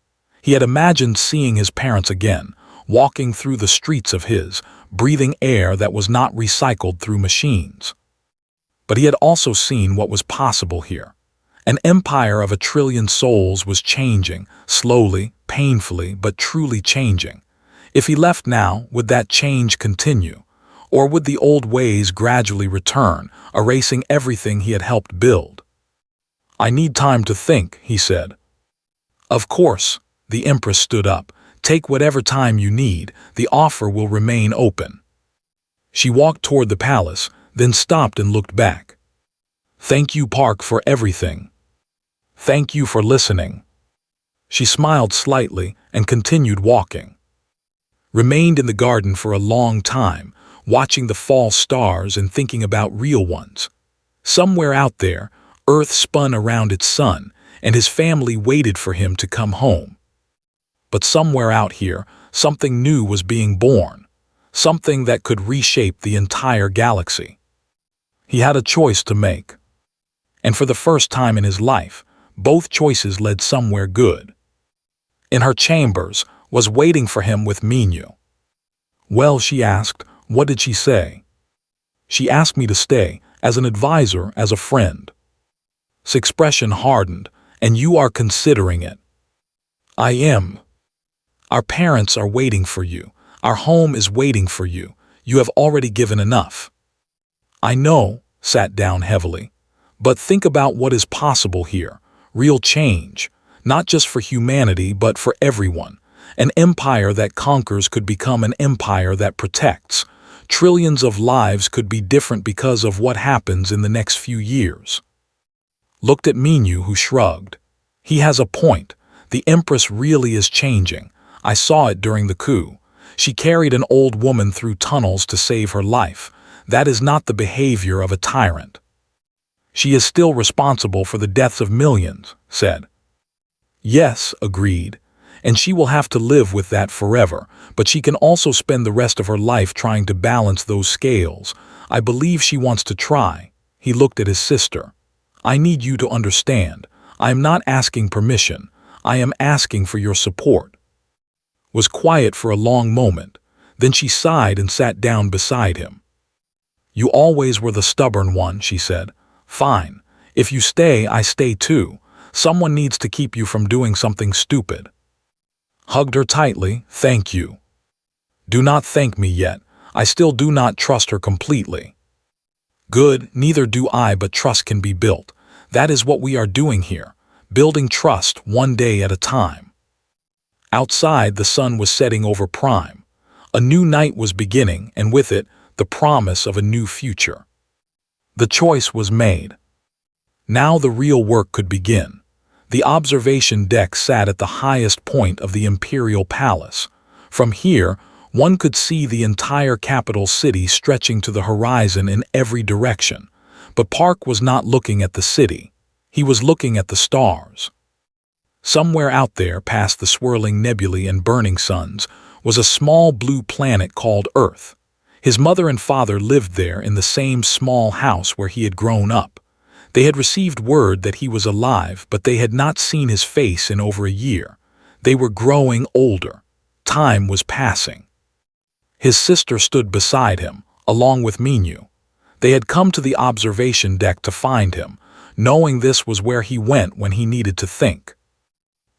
He had imagined seeing his parents again, walking through the streets of his, breathing air that was not recycled through machines. But he had also seen what was possible here. An empire of 1 trillion souls was changing, slowly, painfully, but truly changing. If he left now, would that change continue? Or would the old ways gradually return, erasing everything he had helped build? "I need time to think," he said. "Of course," the Empress stood up. "Take whatever time you need. The offer will remain open." She walked toward the palace, then stopped and looked back. "Thank you, Park, for everything. Thank you for listening." She smiled slightly and continued walking. Remained in the garden for a long time, watching the fall stars and thinking about real ones. Somewhere out there, Earth spun around its sun, and his family waited for him to come home. But somewhere out here, something new was being born, something that could reshape the entire galaxy. He had a choice to make. And for the first time in his life, both choices led somewhere good. In her chambers, was waiting for him with Minyu. "Well," she asked, "what did she say?" "She asked me to stay, as an advisor, as a friend." His expression hardened. "And you are considering it?" "I am." "Our parents are waiting for you. Our home is waiting for you. You have already given enough." "I know," sat down heavily. "But think about what is possible here. Real change. Not just for humanity, but for everyone. An empire that conquers could become an empire that protects. Trillions of lives could be different because of what happens in the next few years." Looked at Minyu, who shrugged. "He has a point. The Empress really is changing. I saw it during the coup. She carried an old woman through tunnels to save her life. That is not the behavior of a tyrant." "She is still responsible for the deaths of millions," said. "Yes," agreed. "And she will have to live with that forever, but she can also spend the rest of her life trying to balance those scales. I believe she wants to try." He looked at his sister. I need you to understand. I am not asking permission. I am asking for your support." Was quiet for a long moment. Then she sighed and sat down beside him. "You always were the stubborn one," she said. "Fine. If you stay, I stay too. Someone needs to keep you from doing something stupid." Hugged her tightly. "Thank you." "Do not thank me yet. I still do not trust her completely." "Good, neither do I, but trust can be built. That is what we are doing here, building trust one day at a time." Outside, the sun was setting over Prime. A new night was beginning, and with it, the promise of a new future. The choice was made. Now the real work could begin. The observation deck sat at the highest point of the Imperial Palace. From here, one could see the entire capital city stretching to the horizon in every direction. But Park was not looking at the city. He was looking at the stars. Somewhere out there, past the swirling nebulae and burning suns, was a small blue planet called Earth. His mother and father lived there in the same small house where he had grown up. They had received word that he was alive, but they had not seen his face in over a year. They were growing older. Time was passing. His sister stood beside him, along with Minyu. They had come to the observation deck to find him, knowing this was where he went when he needed to think.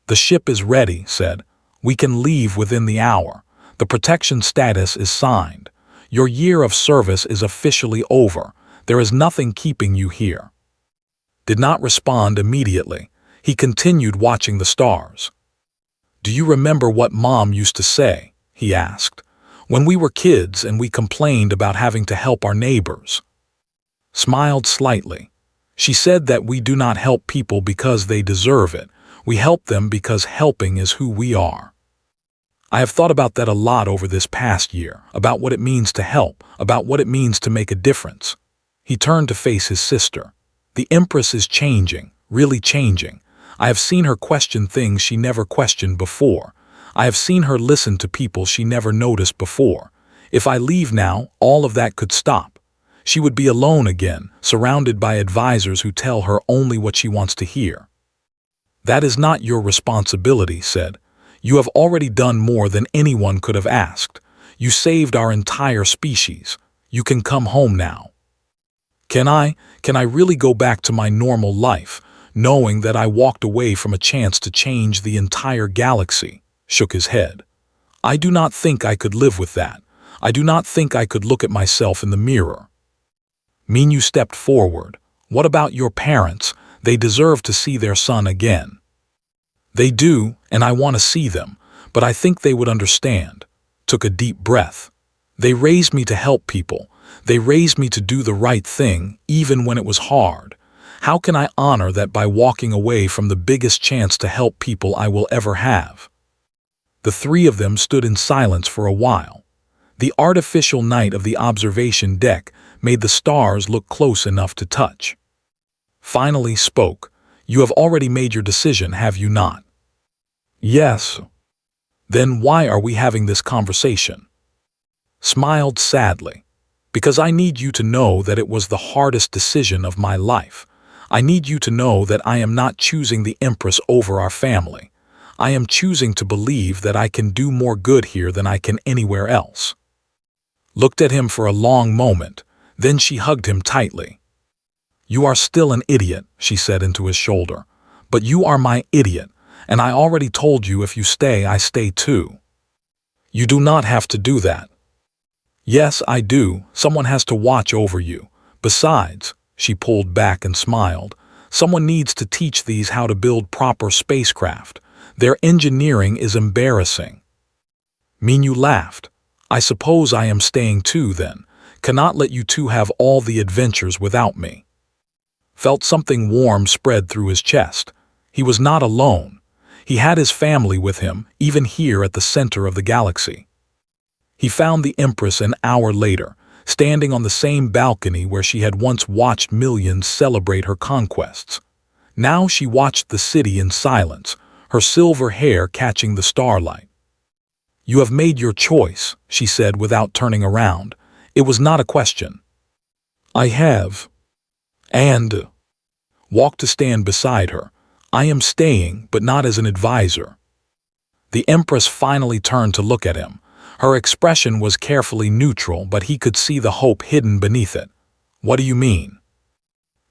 "The ship is ready," said. "We can leave within the hour. The protection status is signed. Your year of service is officially over. There is nothing keeping you here." Did not respond immediately. He continued watching the stars. "Do you remember what Mom used to say?" he asked. "When we were kids and we complained about having to help our neighbors." Smiled slightly. She said that we do not help people because they deserve it. We help them because helping is who we are. I have thought about that a lot over this past year, about what it means to help, about what it means to make a difference. He turned to face his sister. The Empress is changing, really changing. I have seen her question things she never questioned before. I have seen her listen to people she never noticed before. If I leave now, all of that could stop. She would be alone again, surrounded by advisors who tell her only what she wants to hear. "That is not your responsibility," said. "You have already done more than anyone could have asked. You saved our entire species. You can come home now." Can I really go back to my normal life, knowing that I walked away from a chance to change the entire galaxy?" Shook his head. "I do not think I could live with that. I do not think I could look at myself in the mirror." Minyu stepped forward. "What about your parents? They deserve to see their son again." "They do, and I want to see them, but I think they would understand." Took a deep breath. "They raised me to help people. They raised me to do the right thing, even when it was hard. How can I honor that by walking away from the biggest chance to help people I will ever have?" The three of them stood in silence for a while. The artificial night of the observation deck made the stars look close enough to touch. Finally spoke. "You have already made your decision, have you not?" "Yes." "Then why are we having this conversation?" Smiled sadly. "Because I need you to know that it was the hardest decision of my life. I need you to know that I am not choosing the Empress over our family. I am choosing to believe that I can do more good here than I can anywhere else." Looked at him for a long moment, then she hugged him tightly. "You are still an idiot," she said into his shoulder. "But you are my idiot, and I already told you if you stay, I stay too." "You do not have to do that." "Yes, I do. Someone has to watch over you. Besides," she pulled back and smiled, "someone needs to teach these how to build proper spacecraft. Their engineering is embarrassing." Minyu laughed. "I suppose I am staying too then. Cannot let you two have all the adventures without me." Felt something warm spread through his chest. He was not alone. He had his family with him, even here at the center of the galaxy. He found the Empress an hour later, standing on the same balcony where she had once watched millions celebrate her conquests. Now she watched the city in silence, her silver hair catching the starlight. "You have made your choice," she said without turning around. It was not a question. "I have. And walked to stand beside her. "I am staying, but not as an advisor." The Empress finally turned to look at him. Her expression was carefully neutral, but he could see the hope hidden beneath it. "What do you mean?"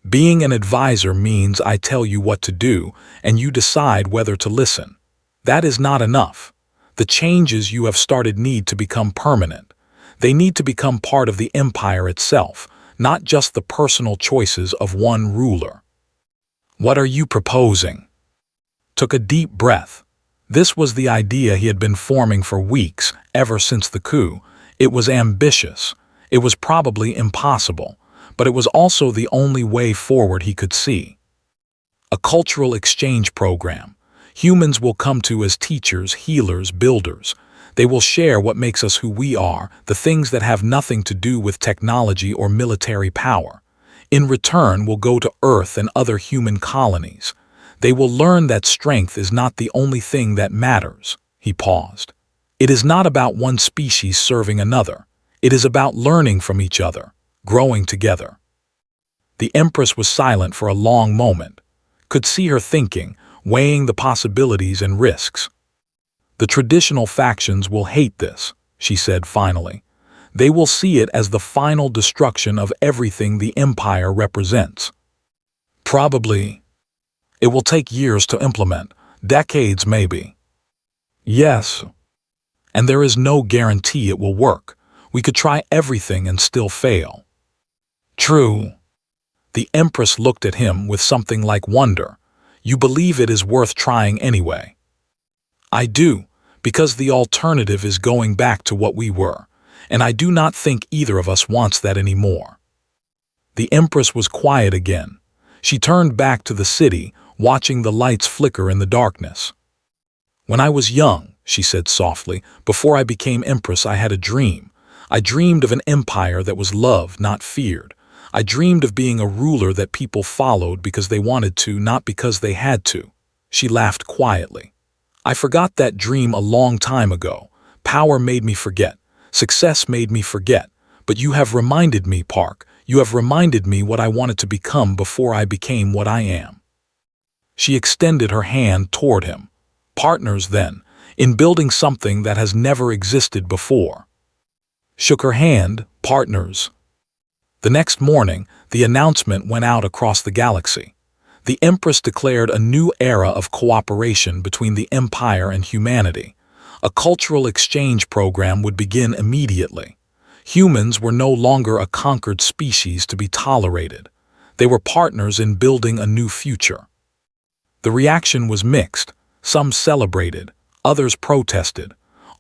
"Being an advisor means I tell you what to do, and you decide whether to listen. That is not enough. The changes you have started need to become permanent. They need to become part of the empire itself, not just the personal choices of one ruler." "What are you proposing?" Took a deep breath. This was the idea he had been forming for weeks, ever since the coup. It was ambitious. It was probably impossible, but it was also the only way forward he could see. A cultural exchange program. Humans will come to as teachers, healers, builders. They will share what makes us who we are, the things that have nothing to do with technology or military power. In return, we'll go to Earth and other human colonies. They will learn that strength is not the only thing that matters. He paused. It is not about one species serving another. It is about learning from each other, growing together. The Empress was silent for a long moment. Could see her thinking, weighing the possibilities and risks. "The traditional factions will hate this," she said finally. "They will see it as the final destruction of everything the Empire represents." "Probably. It will take years to implement, decades maybe." "Yes. And there is no guarantee it will work. We could try everything and still fail." "True." The Empress looked at him with something like wonder. "You believe it is worth trying anyway?" "I do, because the alternative is going back to what we were, and I do not think either of us wants that anymore." The Empress was quiet again. She turned back to the city, watching the lights flicker in the darkness. "When I was young," she said softly, "before I became Empress, I had a dream. I dreamed of an empire that was loved, not feared. I dreamed of being a ruler that people followed because they wanted to, not because they had to." She laughed quietly. "I forgot that dream a long time ago. Power made me forget. Success made me forget. But you have reminded me, Park. You have reminded me what I wanted to become before I became what I am." She extended her hand toward him. "Partners, then, in building something that has never existed before." Shook her hand. "Partners." The next morning, the announcement went out across the galaxy. The Empress declared a new era of cooperation between the Empire and humanity. A cultural exchange program would begin immediately. Humans were no longer a conquered species to be tolerated. They were partners in building a new future. The reaction was mixed. Some celebrated, others protested.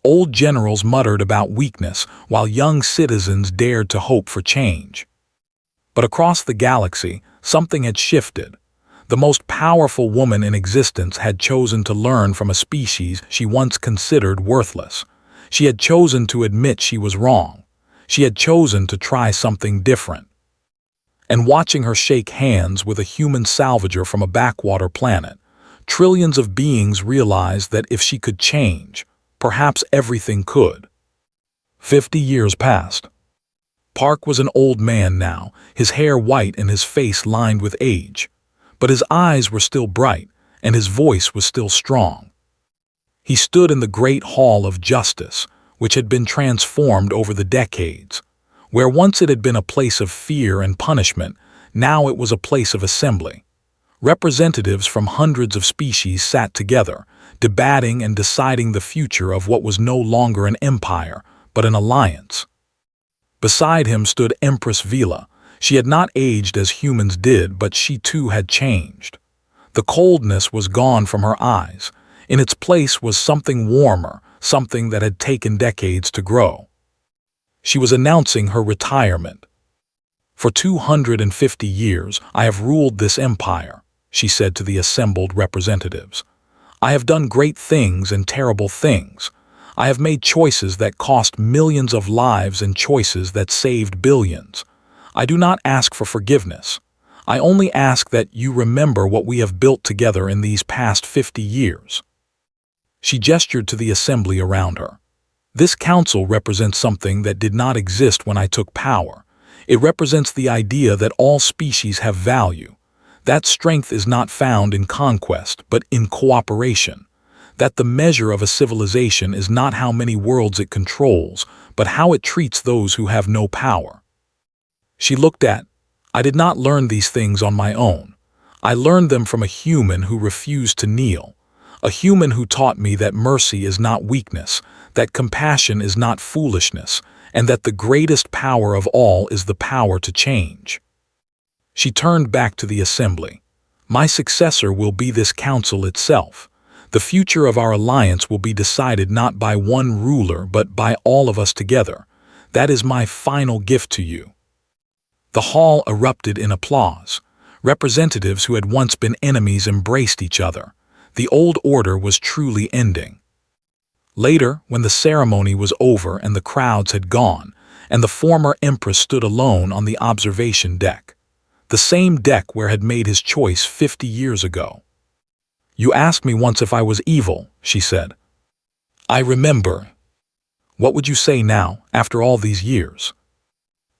Old generals muttered about weakness, while young citizens dared to hope for change. But across the galaxy, something had shifted. The most powerful woman in existence had chosen to learn from a species she once considered worthless. She had chosen to admit she was wrong. She had chosen to try something different. And watching her shake hands with a human salvager from a backwater planet, trillions of beings realized that if she could change, perhaps everything could. 50 years passed. Park was an old man now, his hair white and his face lined with age. But his eyes were still bright, and his voice was still strong. He stood in the great hall of justice, which had been transformed over the decades. Where once it had been a place of fear and punishment, now it was a place of assembly. Representatives from hundreds of species sat together, debating and deciding the future of what was no longer an empire, but an alliance. Beside him stood Empress Vila. She had not aged as humans did, but she too had changed. The coldness was gone from her eyes. In its place was something warmer, something that had taken decades to grow. She was announcing her retirement. "For 250 years, I have ruled this empire," she said to the assembled representatives. "I have done great things and terrible things. I have made choices that cost millions of lives and choices that saved billions. I do not ask for forgiveness. I only ask that you remember what we have built together in these past 50 years." She gestured to the assembly around her. "This council represents something that did not exist when I took power. It represents the idea that all species have value. That strength is not found in conquest, but in cooperation. That the measure of a civilization is not how many worlds it controls, but how it treats those who have no power. She looked at, I did not learn these things on my own. I learned them from a human who refused to kneel, a human who taught me that mercy is not weakness, that compassion is not foolishness, and that the greatest power of all is the power to change. She turned back to the assembly. My successor will be this council itself. The future of our alliance will be decided not by one ruler but by all of us together. That is my final gift to you. The hall erupted in applause. Representatives who had once been enemies embraced each other. The old order was truly ending. Later, when the ceremony was over and the crowds had gone, and the former empress stood alone on the observation deck, the same deck where had made his choice 50 years ago. You asked me once if I was evil, she said. I remember. What would you say now, after all these years?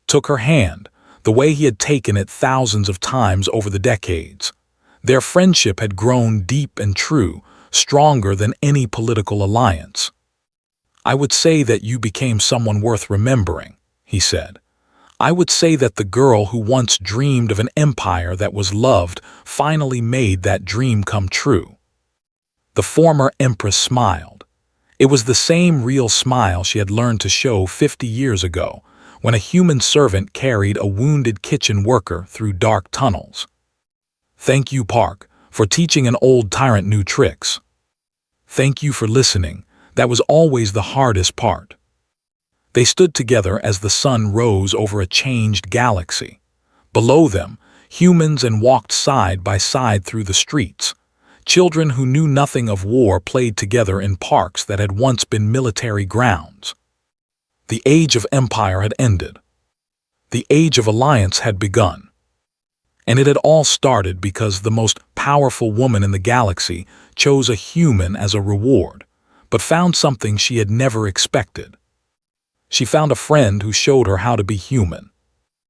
Took her hand, the way he had taken it thousands of times over the decades. Their friendship had grown deep and true, stronger than any political alliance. I would say that you became someone worth remembering, he said. I would say that the girl who once dreamed of an empire that was loved finally made that dream come true. The former empress smiled. It was the same real smile she had learned to show 50 years ago, when a human servant carried a wounded kitchen worker through dark tunnels. Thank you, Park, for teaching an old tyrant new tricks. Thank you for listening. That was always the hardest part. They stood together as the sun rose over a changed galaxy. Below them, humans and walked side by side through the streets. Children who knew nothing of war played together in parks that had once been military grounds. The age of empire had ended. The age of alliance had begun. And it had all started because the most powerful woman in the galaxy chose a human as a reward, but found something she had never expected. She found a friend who showed her how to be human,